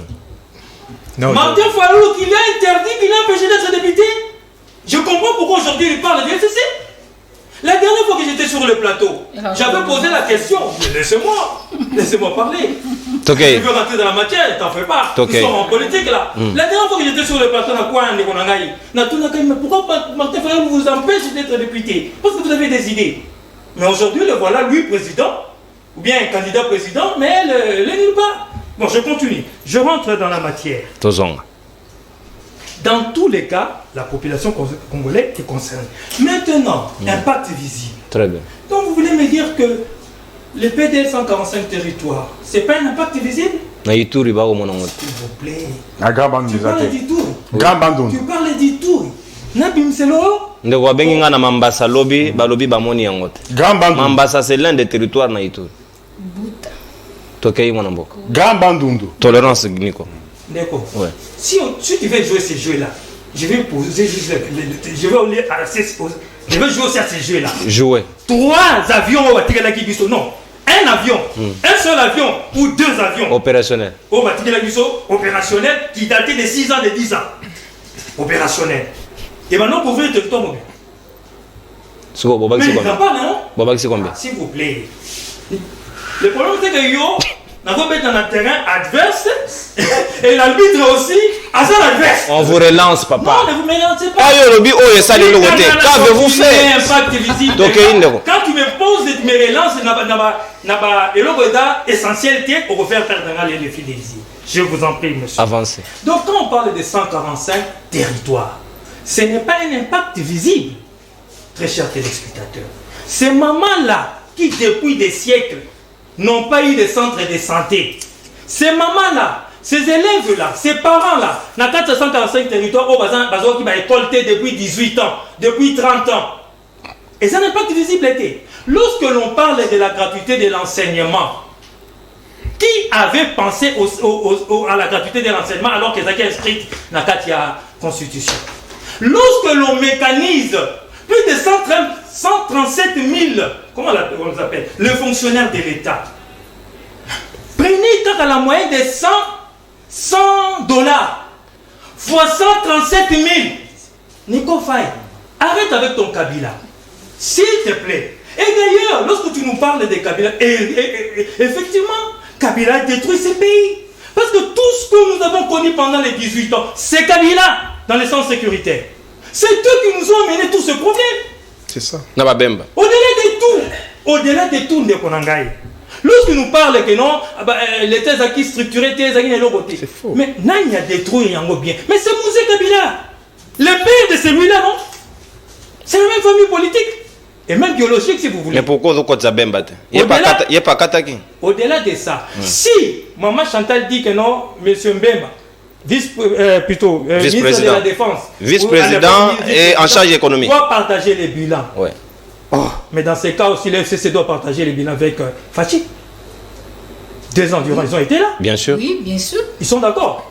Non, Martin Fayoul qui l'a interdit, qui l'a empêché d'être député. Je comprends pourquoi aujourd'hui il parle du FCC. La dernière fois que j'étais sur le plateau, j'avais posé la question. Laissez-moi parler. Okay. Je veux rentrer dans la matière, t'en fais pas. Okay. Nous sommes en politique là. La dernière fois que j'étais sur le plateau, mais pourquoi Martin Fayoul vous empêche d'être député? Parce que vous avez des idées. Mais aujourd'hui, le voilà, lui, président, ou bien un candidat président, mais elle n'est nulle part. Bon, je continue. Je rentre dans la matière. Dans tous les cas, la population congolaise est concernée. Maintenant, impact visible. Très bien. Donc vous voulez me dire que les PDL 145 territoires, c'est pas un impact visible? S'il vous plaît. À Grand Tu parles d'Itouri. Grand Bandung. Tu parles d'Itouri. Nabimselo. Ndeko benginga na Mambasa lobby balobi bamoni yango te. Grand Bandung. Mambasa c'est l'un des territoires na Ituri. Buta. Tokei mwana mboko. Grand Bandundu. Tolérance Niko. D'accord. Ouais. Si tu veux jouer ces jeux-là, je vais poser juste je vais jouer aussi à ces jeux-là. Jouer. 3 avions au Batigala Kibiso. Non. Un avion. Un seul avion ou 2 avions. Opérationnel. Au Batigala Kibiso, opérationnel, qui datait de 6 ans, de 10 ans. Opérationnel. Et maintenant, pour ouvrir le territoire mobile. Mais il n'en parle, non? S'il vous plaît. Le problème, c'est que yo, on va mettre dans un terrain adverse et l'arbitre aussi à son adverse. On vous relance, papa. Non, ne vous mélangez pas. Qu'avez-vous fait? Quand tu me poses de me relancer, et essentiel, on va faire les fidéliser. Je vous en prie, monsieur. Avancez. Donc, quand on parle de 145 territoires, ce n'est pas un impact visible, très chers téléspectateurs. Ces mamans-là, qui depuis des siècles n'ont pas eu de centre de santé, ces mamans-là, ces élèves-là, ces parents-là, dans 445 territoires, qui va récolter depuis 18 ans, depuis 30 ans. Et ça n'a pas de visibilité. Lorsque l'on parle de la gratuité de l'enseignement, qui avait pensé à la gratuité de l'enseignement alors que ça est inscrit dans la Constitution? Lorsque l'on mécanise plus de 137 000, comment on l'appelle, le fonctionnaire de l'État, prenez quand à la moyenne de $100 fois 137 000. Nico Faye, arrête avec ton Kabila, s'il te plaît. Et d'ailleurs, lorsque tu nous parles de Kabila, effectivement, Kabila a détruit ce pays. Parce que tout ce que nous avons connu pendant les 18 ans, c'est Kabila dans les sens sécuritaires. C'est eux qui nous ont amené tout ce problème. C'est ça. Au-delà de tout, lorsque nous parlons que non, les thèses acquis structurées, c'est faux. Mais Nani a détruit Yango bien. Mais c'est Mouzé Kabila. Le père de celui-là, non? C'est la même famille politique. Et même biologique, si vous voulez. Mais pourquoi vous êtes Bemba? Au-delà de ça, si Maman Chantal dit que non, monsieur Mbemba, vice-président de la Défense, vice-président et en charge économique, doit partager les bilans. Ouais. Oh, mais dans ces cas aussi, le FCC doit partager les bilans avec Fachi. 2 ans durant, ils ont été là. Bien sûr. Oui, bien sûr. Ils sont d'accord.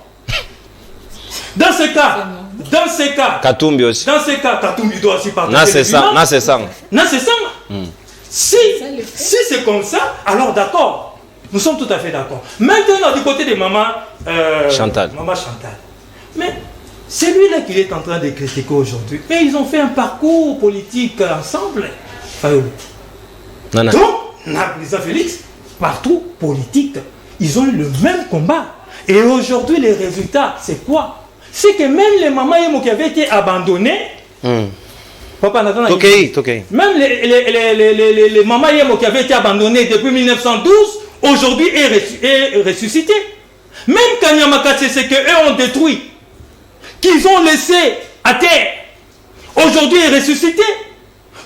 Dans ces cas, Katumbi aussi. Dans ces cas, Katumbi doit aussi partager les bilans. C'est ça. Si c'est comme ça, alors d'accord. Nous sommes tout à fait d'accord. Maintenant, du côté de Maman Chantal. Mais c'est lui-là qu'il est en train de critiquer aujourd'hui. Mais ils ont fait un parcours politique ensemble. Donc, président Félix, partout politique, ils ont eu le même combat. Et aujourd'hui, les résultats, c'est quoi? C'est que même les mamans qui avaient été abandonnées, Papa Nathan, même les mamans qui avaient été abandonnées depuis 1912, aujourd'hui est ressuscité. Même Kanyamaka, c'est ce qu'eux ont détruit, qu'ils ont laissé à terre, aujourd'hui est ressuscité.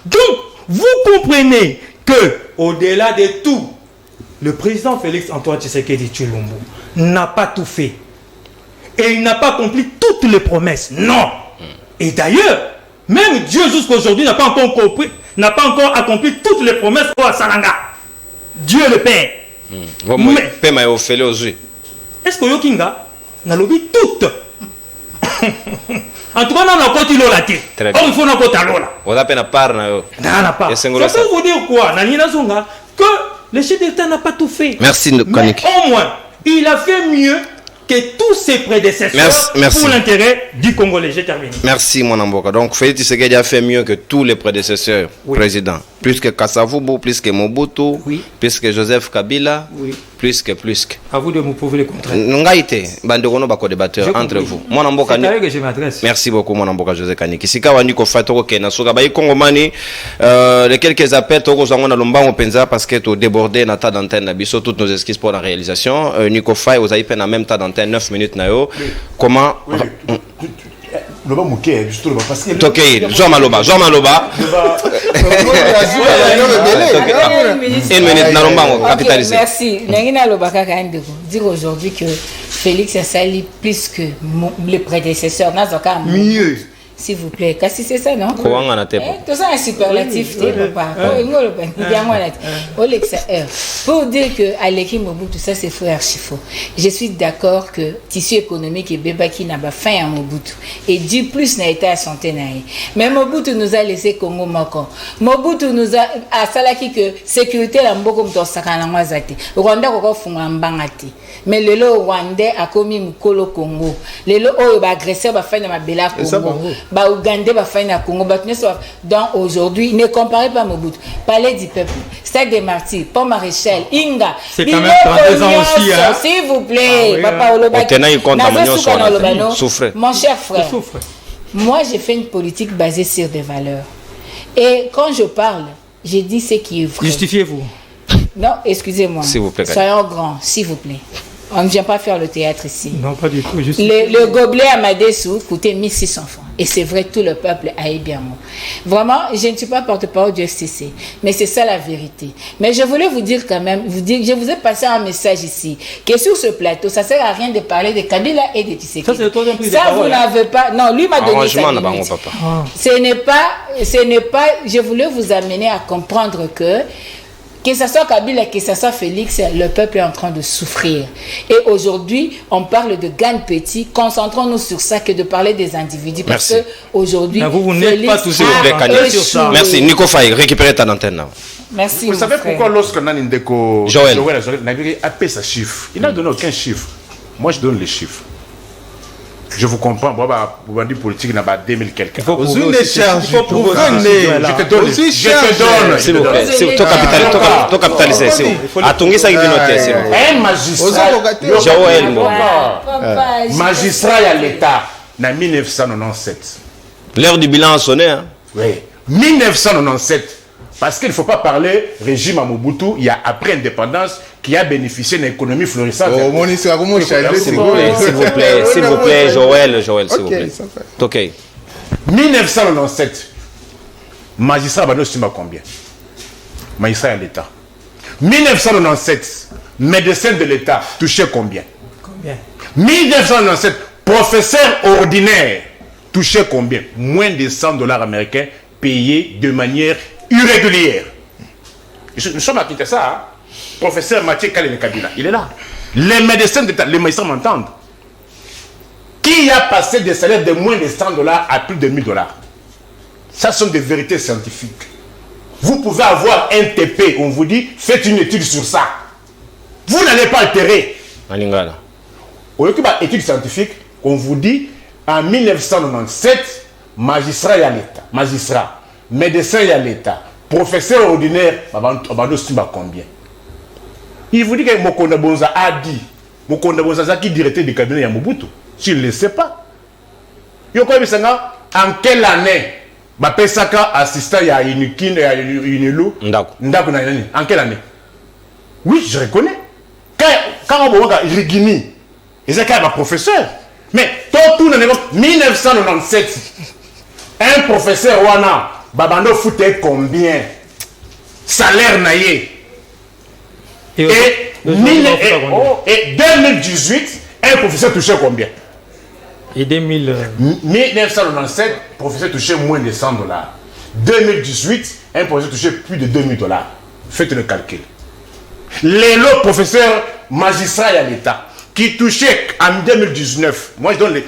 Donc, vous comprenez que, au-delà de tout, le président Félix Antoine Tshisekedi Tshilombo n'a pas tout fait. Et il n'a pas accompli toutes les promesses. Non. Et d'ailleurs, même Dieu jusqu'aujourd'hui n'a pas encore accompli toutes les promesses au Salanga. Dieu le Père. Mais est-ce que Yokinga n'a lobby toutes? En tout cas, on a continué la tête. Très bien. Or, il faut qu'on continue là. On a peine à part. Non, pas. Et Ça Sengholo, ça. peut vous dire quoi, Nanina Zonga, que le chef d'État n'a pas tout fait. Merci, Mais Kanik. au moins, il a fait mieux que tous ses prédécesseurs Merci. pour l'intérêt du Congolais. J'ai terminé. Merci, mon Amboka. Donc, Félix Tshisekedi a fait mieux que tous les prédécesseurs présidents. Plus que Kassavubu, plus que Mobutu, plus que Joseph Kabila, plus que. À vous de me prouver le contraire. Ngaïté, Banderono Bako débatteur entre vous. Mon Amboka. C'est à eux que je m'adresse. Merci beaucoup, mon Amboka José Kaniki. Si Kawa Niko Fatoko Kena, Soga Bayi Kongomani, les quelques appels, Toko Zangona Lomba, Penza, parce que tu débordé dans ta d'antenne, Nabiso, toutes nos excuses pour la réalisation. Niko Fay, vous avez peine en même temps d'antenne, 9 minutes, Nayo. Comment. Le bas mouké, juste le bas parce que. Ok, Jean Maloba. Une minute, Naromba, capitalisé. Merci. Nangina Lobaka Kandeko dire aujourd'hui que Félix Assali plus que les prédécesseurs, Nazoka mieux. S'il vous plaît, Kassi, c'est ça, non? Comment on a été? Tout ça est superlatif, papa. Pour dire que Aleki Mobutu, ça c'est faux archifaux. Je suis d'accord que tissu économique et Bebaki n'a pas faim à Mobutu. Et du plus n'a été à santé naïe. Mais Mobutu nous a laissé Congo Moko. Mobutu nous a à Salaki que sécurité la mboko mtosaka na zati. Rwanda koko funga mbangati. Mais le Rwandais a commis Mukolo Congo. Le lo ba agresseur ba faim na mabela Congo. Ba Ougandais ba faim na Congo. Donc aujourd'hui, ne comparez pas Mobutu. Palais du peuple, Stade des Martyrs, Pont Maréchal, Inga. C'est quand même 32 ans aussi, hein. S'il vous plaît, papa Olobaki. Mon cher frère, moi j'ai fait une politique basée sur des valeurs. Et quand je parle, j'ai dit ce qui est vrai. Justifiez-vous. Non, excusez-moi. S'il vous plaît. Soyons grands, s'il vous plaît. On ne vient pas faire le théâtre ici. Non, pas du tout. Le gobelet Amadessou coûtait 1600 francs. Et c'est vrai, tout le peuple a eu bien mot. Vraiment, je ne suis pas porte-parole du FCC. Mais c'est ça la vérité. Mais je voulais vous dire quand même, je vous ai passé un message ici, que sur ce plateau, ça ne sert à rien de parler de Kabila et de Tshisekedi. Ça, c'est le troisième prise de ça, parole, vous n'avez pas... Non, lui m'a donné ça. Ce n'est pas... Je voulais vous amener à comprendre que ce soit Kabila, que ce soit Félix, le peuple est en train de souffrir. Et aujourd'hui, on parle de gagne petit. Concentrons-nous sur ça que de parler des individus. Parce que aujourd'hui, vous n'êtes pas tous sur ça. Merci. Nico Faye, récupérez ta antenne. Merci. Vous savez pourquoi lorsque Nanindeko Joël a payé sa chiffre, il n'a donné aucun chiffre. Moi, je donne les chiffres. Je vous comprends, vous avez dit politique n'a pas 2000 quelqu'un. Il faut prouver des charges. Je te donne. S'il vous plaît. Toi capitaliser. Un magistrat. Magistrat à l'État en 1997. L'heure du bilan a sonné. Oui. 1997. Parce qu'il ne faut pas parler régime à Mobutu, il y a après indépendance qui a bénéficié d'une économie florissante. S'il vous plaît, Joël, s'il vous plaît. Ok. 1997, magistrat Bano Simba combien? Magistrat à l'État. 1997, médecin de l'État touchait combien? 1997, professeur ordinaire touchait combien? Moins de $100 américains payés de manière irrégulière. Nous sommes à quitter ça. Hein? Professeur Mathieu Kalene Kabila, il est là. Les médecins d'État, les magistrats m'entendent. Qui a passé des salaires de moins de $100 à plus de $1000? Ça sont des vérités scientifiques. Vous pouvez avoir un TP, on vous dit, faites une étude sur ça. Vous n'allez pas altérer. Au lieu que une étude scientifique, on vous dit, en 1997, magistrat à l'État, magistrat, médecin à l'État, professeur ordinaire, combien? Il vous dit que Mokonda Bonza a dit, Mokonda Bonza qui directeur du cabinet de Mobutu. Tu ne le sais pas. En quelle année Bapesaka assistant à Unikin et à Unilu? En quelle année? Oui, je reconnais. Quand on voit Rigini, il est un professeur. Mais tout 1997, un professeur Wana, Babando foutait combien? Salaire naïe. Et 2018, un professeur touchait combien? Et 1997, professeur touchait moins de $100. 2018, un professeur touchait plus de $2000. Faites le calcul. Les lots professeurs magistrats à l'État qui touchaient en 2019, moi je donne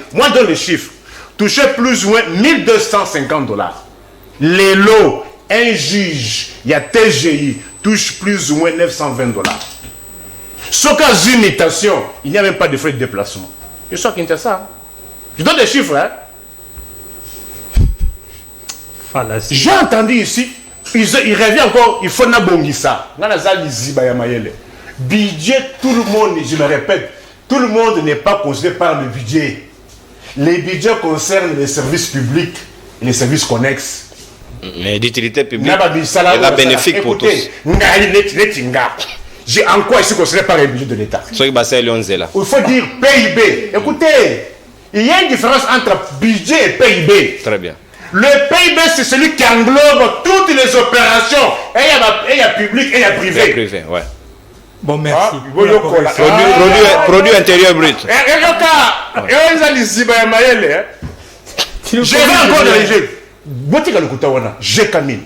les chiffres, touchait plus ou moins 1250 $. Les lots, un juge, il y a TGI, touche plus ou moins 920 $. Sauf qu'à une mutation, il n'y a même pas de frais de déplacement. Je suis à Kinshasa. Je donne des chiffres. Hein? J'ai entendu ici, il revient encore, il faut n'abongissa. Budget, tout le monde, je me répète, tout le monde n'est pas considéré par le budget. Les budgets concernent les services publics et les services connexes. Mais d'utilité publique, et la bénéfique pour tous. J'ai en quoi ici considéré par le budget de l'État. Il faut dire PIB. Écoutez, il y a une différence entre budget et PIB. Très bien. Le PIB, c'est celui qui englobe toutes les opérations. Et il y a public et il y a privé. Et privé, ouais. Bon, merci. Produit intérieur brut. Je vais encore diriger. Gécamine.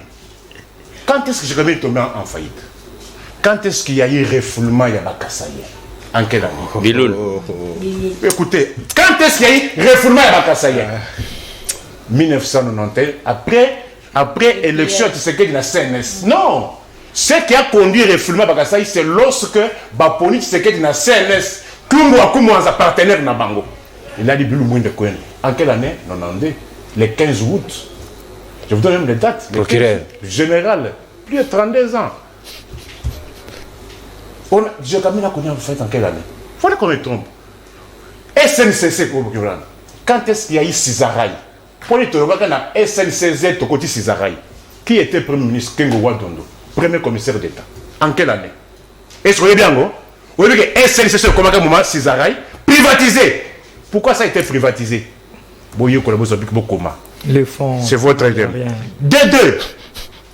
Quand est-ce que Gécamine est tombé en faillite? Quand est-ce qu'il y a eu refoulement il y a Bakassaye? En quelle année? Biloul. Écoutez, quand est-ce qu'il y a eu refoulement il y a Bakassaye? 1991, après élection de Tshisekedi na CNS. Non! Ce qui a conduit le refoulement à Bakassaye, c'est lorsque Baponi Tshisekedi na CNS, Kumbu Akumu a partenaire na Bango. Il a dit Bilou Mouinde Kouen. En quelle année? 92. Le 15 août. Je vous donne même les dates. Procureur. Général. Plus de 32 ans. J'ai quand même connu en fait en quelle année? Il faut qu'on me trompe. SNCC, quand est-ce qu'il y a eu Cizaraï? Pour les Toroba, SNCZ Tokoti Cizaraï, qui était Premier ministre Kengo Wadondo, premier commissaire d'État. En quelle année? Est-ce que vous voyez bien, vous voyez que SNCC Cizaraï, privatisé. Pourquoi ça a été privatisé? Les fonds. C'est votre idée. De deux.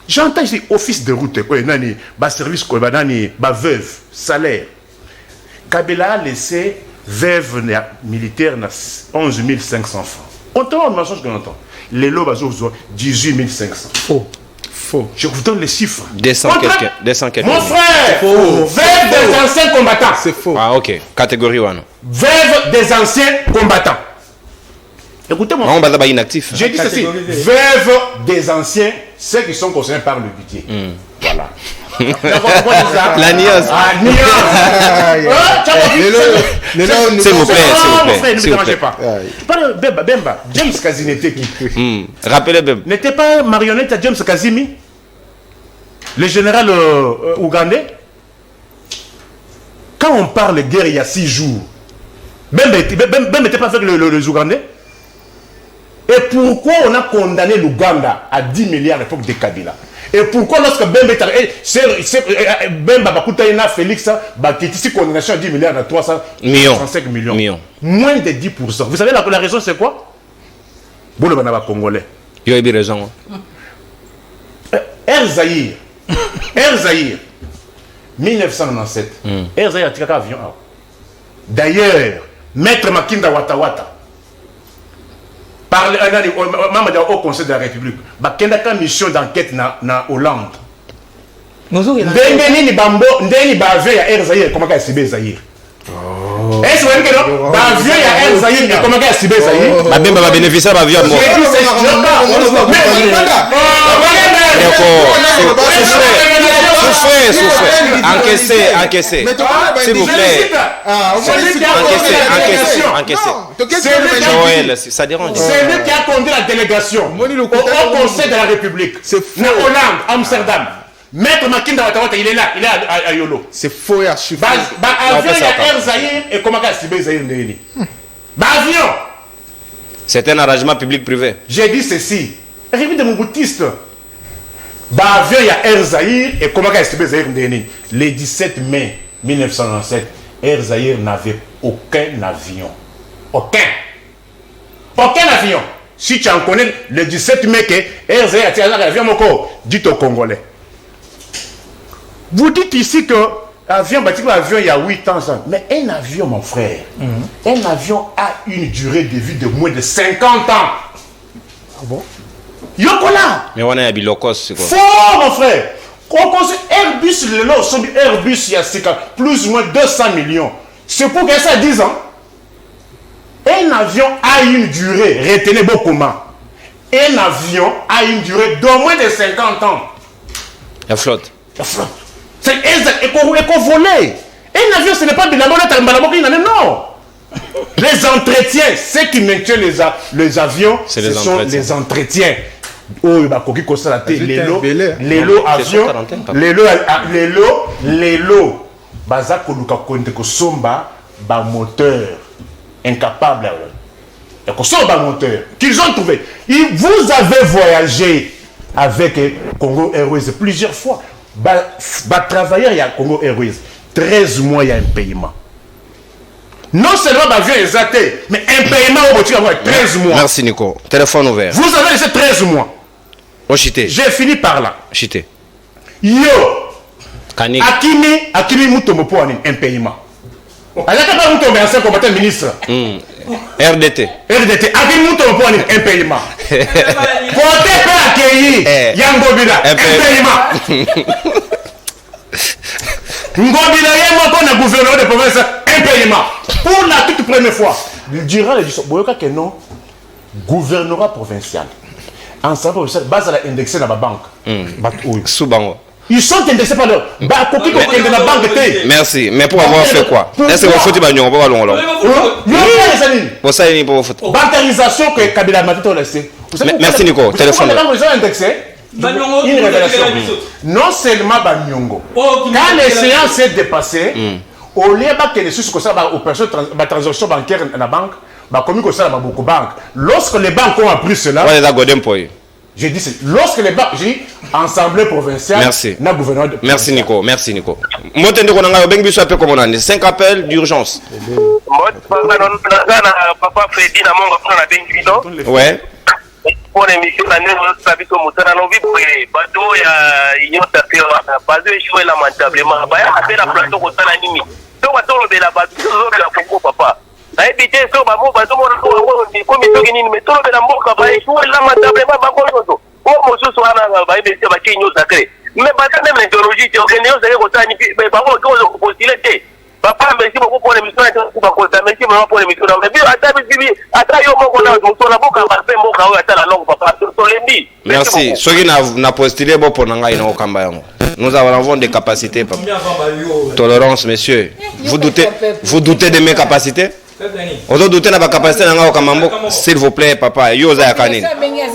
J'entends ici office de route, service, veuve, salaire. Kabila a laissé veuve militaire 11 500 francs. On entend le mensonge qu'on entend. Les lots, 18 500. Faux. Je vous donne les chiffres. 200 quelques. Mon frère, veuve des anciens combattants. C'est faux. Ah, ok. Catégorie 1. Veuve des anciens combattants. Écoutez-moi. On va inactif. J'ai dit ceci. Veuve des anciens, ceux qui sont concernés par le budget. Voilà. La nuance. S'il vous plaît. Ne me dérangez pas. Bemba, James Kazimi était qui? Rappelez Bemba. N'était pas marionnette à James Kazimi, le général ougandais? Quand on parle de guerre il y a 6 jours, Bemba n'était pas avec les Ougandais? Et pourquoi on a condamné l'Ouganda à 10 milliards à l'époque de Kabila? Et pourquoi lorsque Bemba Bakutaina Félix Bakitisi condamnation à 10 milliards à 335 millions? Moins de 10%. Vous savez la raison c'est quoi? Bon, le Banaba Congolais. Il a eu raison. Air Zahir, 1997. Air Zahir a tiré un avion. D'ailleurs, Maître Makinda Watawata, membre au Conseil de la République, il y a une mission d'enquête na Hollande. Ndengeni Bambo, Ndeni Bavie ya Air Zahir, comment est-ce que Zahir? Est-ce que vous Bavie ya Air Zahir, comment est-ce que Zahir? Bemba va bénéficier de l'avion. Souffrez. Encaissez. S'il vous plaît. Encaissez. Joël, ça dérange. C'est lui qui a conduit la délégation au Conseil de la République. C'est faux. Hollande, Amsterdam. Maître Makinda Watawata, il est là, il est à Yolo. C'est faux et archi faux. Avion, il y a Air Zahir et comment est-ce que Zahir Ndeni? Avion. C'est un arrangement public-privé. J'ai dit ceci. Rémi de Moubutiste. Avion, il y a Air Zahir et comment est-ce que Zahir Ndeni? Le 17 mai 1997, Air Zahir n'avait aucun avion. Aucun avion. Si tu en connais, le 17 mai, que Air Zahir a tiré un avion, dites aux Congolais. Vous dites ici que l'avion, il y a 8 ans, mais un avion, mon frère, un avion a une durée de vie de moins de 50 ans. Ah bon? Yokola! Mais on a un bilocos, c'est quoi? Fort, mon frère! Airbus, il y a plus ou moins 200 millions. C'est pour que ça 10 ans. Un avion a une durée, retenez beaucoup comment. Un avion a une durée d'au moins de 50 ans. La flotte. La flotte. C'est éco-volé. Un avion, ce n'est pas de la monnaie, non. Les entretiens, ceux qui maintiennent les avions, ce sont les entretiens. Oh, il va les lots avions, les lots, baza koluka konde ko somba ba moteur incapable ko somba moteur qu'ils ont trouvé. Vous avez voyagé avec Congo Airways plusieurs fois. Ba travailleur il y a Congo Airways 13 mois il y a un paiement. Non seulement l'avion est zaté, mais un paiement au bout de 13 mois. Merci Nico. Téléphone ouvert. Vous avez laissé 13 mois. J'ai fini par là. Chité. Yo. Akimi Mutombo pour un paiement. Alors que Mutombo est ancien combattant ministre. RDT. Akimi Mutombo pour un paiement. Côté pas accueilli. Yangobila. Un paiement. Ngobila Yamoko na gouverneur de province. Un paiement. Pour la toute première fois. Durant les discussions, Boyoka que non. Gouvernorat provincial. Ensemble, base à la indexer dans la banque. Soubango. Ils sont indexés par leur. Merci. Mais pour avoir fait quoi? Est-ce que vous foutez bagnon? Pour allons alors. Pour ça, il faut foutre. Bancarisation que Kabila m'a tout laissé. Merci Nico. Téléphone. Ils ont indexé. Une révélation. Non seulement Banyongo. Quand les séances est dépassées, au lieu que les sous aux personnes de transaction bancaire dans la banque. Lorsque les banques ont appris cela, j'ai dit, lorsque les banques, j'ai dit, Assemblée provinciale, merci. Merci Nico, merci Nico. Moi, je suis 5 appels d'urgence. Papa Freddy, ouais. Pour l'émission, la vie comme ça, on vit pour les bateaux, il y a pas de jouer lamentablement. Il y a la plateau comme ça, la nuit. Donc, on va la bateau, papa. Éviter ça, bah moi, bah tout le monde, comme il faut mais tout le monde bah il faut lamentablement bah quoi chose. Oh mon Dieu, soit là, bah il va bah qui nous sacré. Mais bah quand même l'idéologie, c'est organisé, c'est comme ça, mais bah moi, quand on postulait, papa, merci beaucoup pour l'émission, merci vraiment pour l'émission. Mais puis attends, yo mon collègue, mon tour la boca, bah fait mon carreau, attends la langue, papa, sur les merci. Ceux qui n'a postulé bon pour n'anga ino kamba. Nous avons des capacités, papa. Tolérance, messieurs. Vous doutez de mes capacités? Ozo douter na ba capacité na ngao kamambo, s'il vous plaît papa, yoza ya kanini.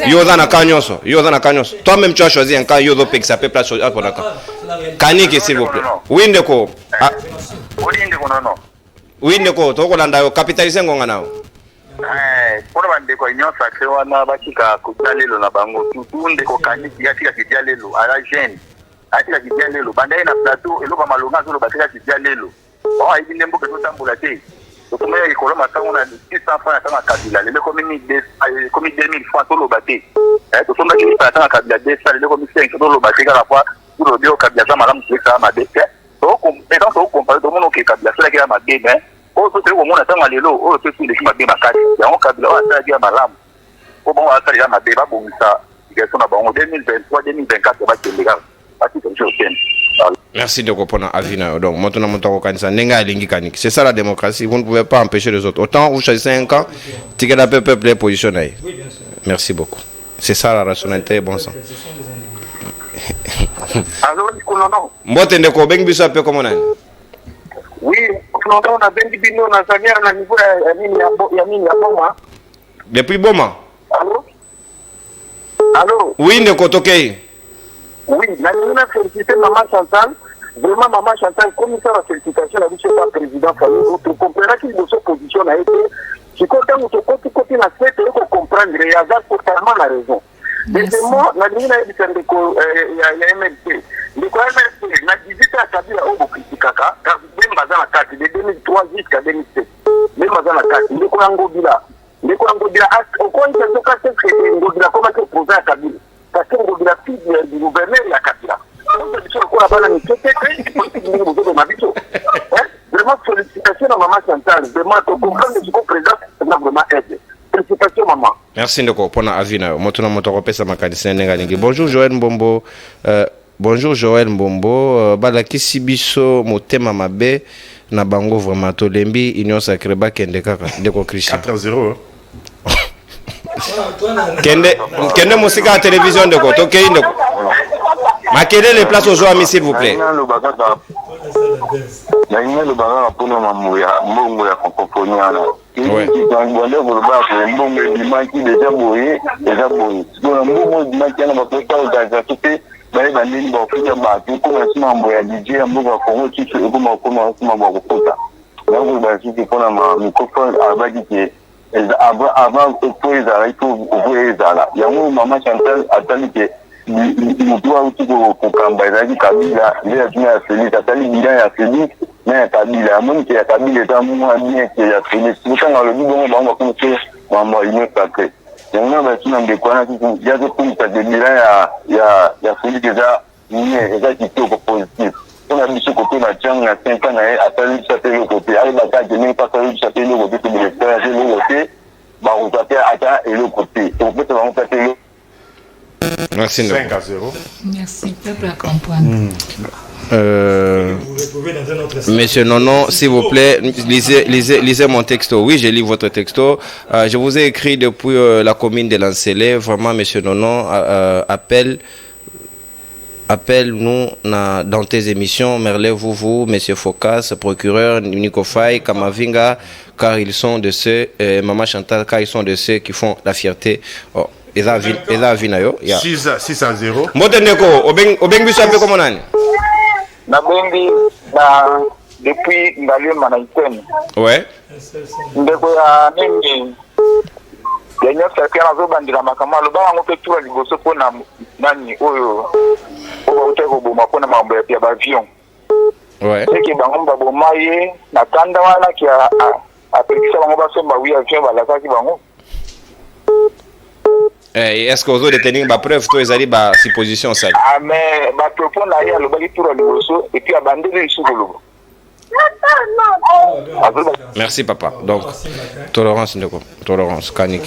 Yoza na kanyoso, Toi même tu as choisi un cas yozo pe qui s'appelle place à Kodaka. Kaniki s'il vous plaît. Oui ndeko. Oui ndeko, to ko landa yo capitaliser ngonga nao. Pour bandeko nyonso akse wana bakika kutalelo na bango tutunde ko kaniki yatika kidialelo ala jeune. Atika kidialelo bandai na plateau eloko malonga zo lo batika kidialelo. Oh ayi ndembo ke totambola te. Donc, il y a 600 francs à Kabila. Les communes 2000 francs sur le bâti. Tout le monde qui est à Kabila, les communes 5 sur le bâti, à la fois, pour le bio Kabila, ça m'a dit que ça m'a dit. Donc, on compare tout le monde qui est Kabila, c'est là qui m'a dit, mais, au monde attend à l'élo, au tout le monde qui m'a dit, il y a un Kabila, ça a dit à ma lame. Au moment où ça m'a dit, bon, ça, il y a 2023, 2024, ça va être légal. Merci de répondre à Avina. Donc, c'est ça la démocratie. Vous ne pouvez pas empêcher les autres. Autant vous choisissez un camp, ticket la peuple est positionné. Merci beaucoup. C'est ça la rationalité et bon sens. Mbote ndeko bengi biso ape comment on oui, on a bengi bino na Zanière na niveau ya mini ya Boma. Depuis Boma. Allô? Oui, ndeko tokei. Oui, la félicité Maman Chantal. Vraiment, Maman Chantal, commissaire à félicitation, la vice-président président famille, vous comprenez qu'il de cette position a été, si quand on côté la fête, on comprendre, il y a totalement la raison. Deuxièmement, la ligne a dit qu'il y a MLC. Le MLC, la 18 à Kabila, on critique Kaka, car même dans la carte, de 2003 jusqu'à 2007, même dans la carte, le Kouangobila, au coin de ce cas, c'est que Ngobila, comment se poser à Kabila? Parce que Ngobila, fille du gouverneur, il y a Kabila. Vraiment, félicitations à Maman Chantal. Vraiment, ton comprendre ce qu'on présente, c'est vraiment aide. Félicitations, maman. Merci beaucoup pour la avina. Bonjour Joël Mbombo. Bonjour Joël Mbombo. Balaki Sibiso, Motema Mabe. na bango vraiment tolembi union sacré bakende kaka ndeko Christian 4-0 kende musika ya télévision ndeko tokei ndeko makele les places aux joueurs s'il vous plaît nainga lobanga mpona mambo ya mbongo ya francophonie wana bande koloba mbongo ebimaki deja boye eza boye sikona mbongo ebimaki wana bakosa organisation te baye bandeni bafika bato ekoma si mambo ya dj ya mboka ya congo tiso ekoma mambo ya kokota nakoloba suki mpona microphone abaki ke avant po ezala ifo ezala yango mama chantal atali ke mutu auti kokamba ezalaki kabila nde yatuna ya félix atali bilan ya félix na ya kabila amoni ke ya kabila eza mwa bien ke ya félix kotanga alobi bongo bango bakomi te mambo ya union sacré yango na basina ndeko wana yazokomisa ke bilan ya félix eza kitoko positif mpona biso kote na tiango na 5 ans na ye atali bisa te eloko te ayebaka ke ndenge mpasi ayebisa te eloko te tobelespérance eloko te bakozwa te ata eloko te tokopesa bango mpe te eloko. Merci. 5-0. Merci, peuple à comprendre. Monsieur Nono, s'il vous plaît, lisez mon texto. Oui, je lis votre texto. Je vous ai écrit depuis la commune de Lancélé. Vraiment, Monsieur Nono, appelle-nous dans tes émissions. Merlet, vous, Monsieur Focas, procureur, Nico Faye, Kamavinga, car ils sont de ceux, Maman Chantal, car ils sont de ceux qui font la fierté. Oh. Eza vina yo 6-0 Mbote ndeko obeng biso ape komo nani na bengi na depuis ngalema na itene ouais ndeko ya nini ya nyota pia nazobandira makamalo bango pe tuwa liboso pona nani oyo oba uteko boma pona mambo ya avion ouais seki bango baboma ye na tanda wana ki apekisa bango basomba wi avion balakaki bango. Est-ce que vous avez détenu ma preuve toi ezali ba supposition ça ah mais ba propos na ya lobaki tour liboso et puis abandonner isukolo. Merci papa. Donc tolérance ndeko tolérance Kanik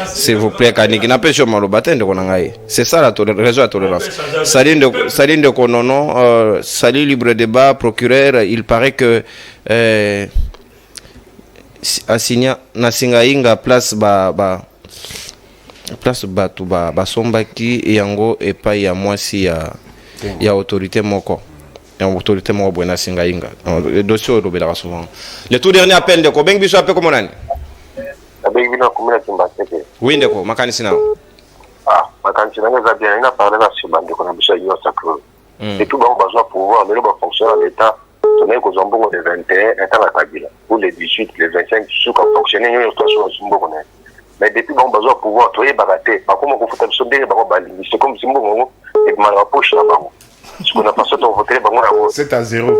s'il vous plaît Kanik n'empêche pas le baptême de konangai. C'est ça la raison de tolérance. Saline de Konono salut libre débat procureur il paraît que asinya na singainga place place batu basombaki yango epai ya mwasi ya autorité moko bwena singainga dossier olobelaka souvent le tout dernier appel ndeko bengi biso ape komo nani abengi bino komuna kimbaseke oui ndeko makanisi nao makanisi nango eza bien ina parle na siba ndeko na biso ya union sacré et tout bango bazwa pouvoir lelo bafonctionne en état tonai kozwa mbongo le 21 état na kabila pour le 18 le 25 suka fonctionner nyo situation mbongo na mais depuis bon besoin pouvoir toi bagaté pas comment qu'on faut absorber ba bali c'est comme si mbongo et mal la poche là bas ce qu'on a passé ton voter bango là 7-0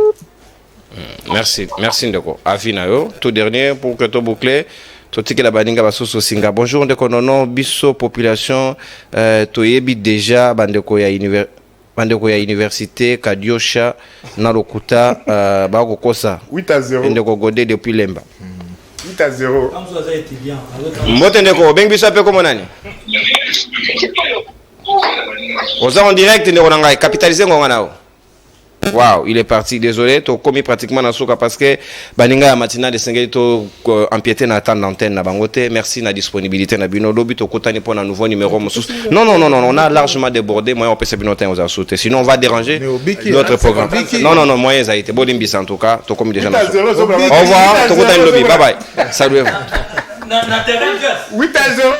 merci ndeko afina yo tout dernier pour que to boucler to tike la baninga basoso singa bonjour ndeko nono biso population to yebi déjà bandeko ya université Kadiosha na lokuta ba kokosa 8-0 ndeko godé depuis Lemba 8-0 Mbote ndeko bengi biso ape komo nani Oza en direct ndeko nangai capitaliser ngonga nao. Wow, il est parti. Désolé, tu as commis pratiquement dans souka parce que baninga ya matina de sengeli to empiéter na temps d'antenne na bangote. Merci na disponibilité na bino lobi to kotani pour un nouveau numéro moussous. Non, on a largement débordé. Moi on peut se binoter aux sauter. Sinon on va déranger notre programme. Non, moyen ça a été bon imbis en tout cas. Tu commis déjà. Au revoir, to kotani lobby. Bye bye. Salut. 8-0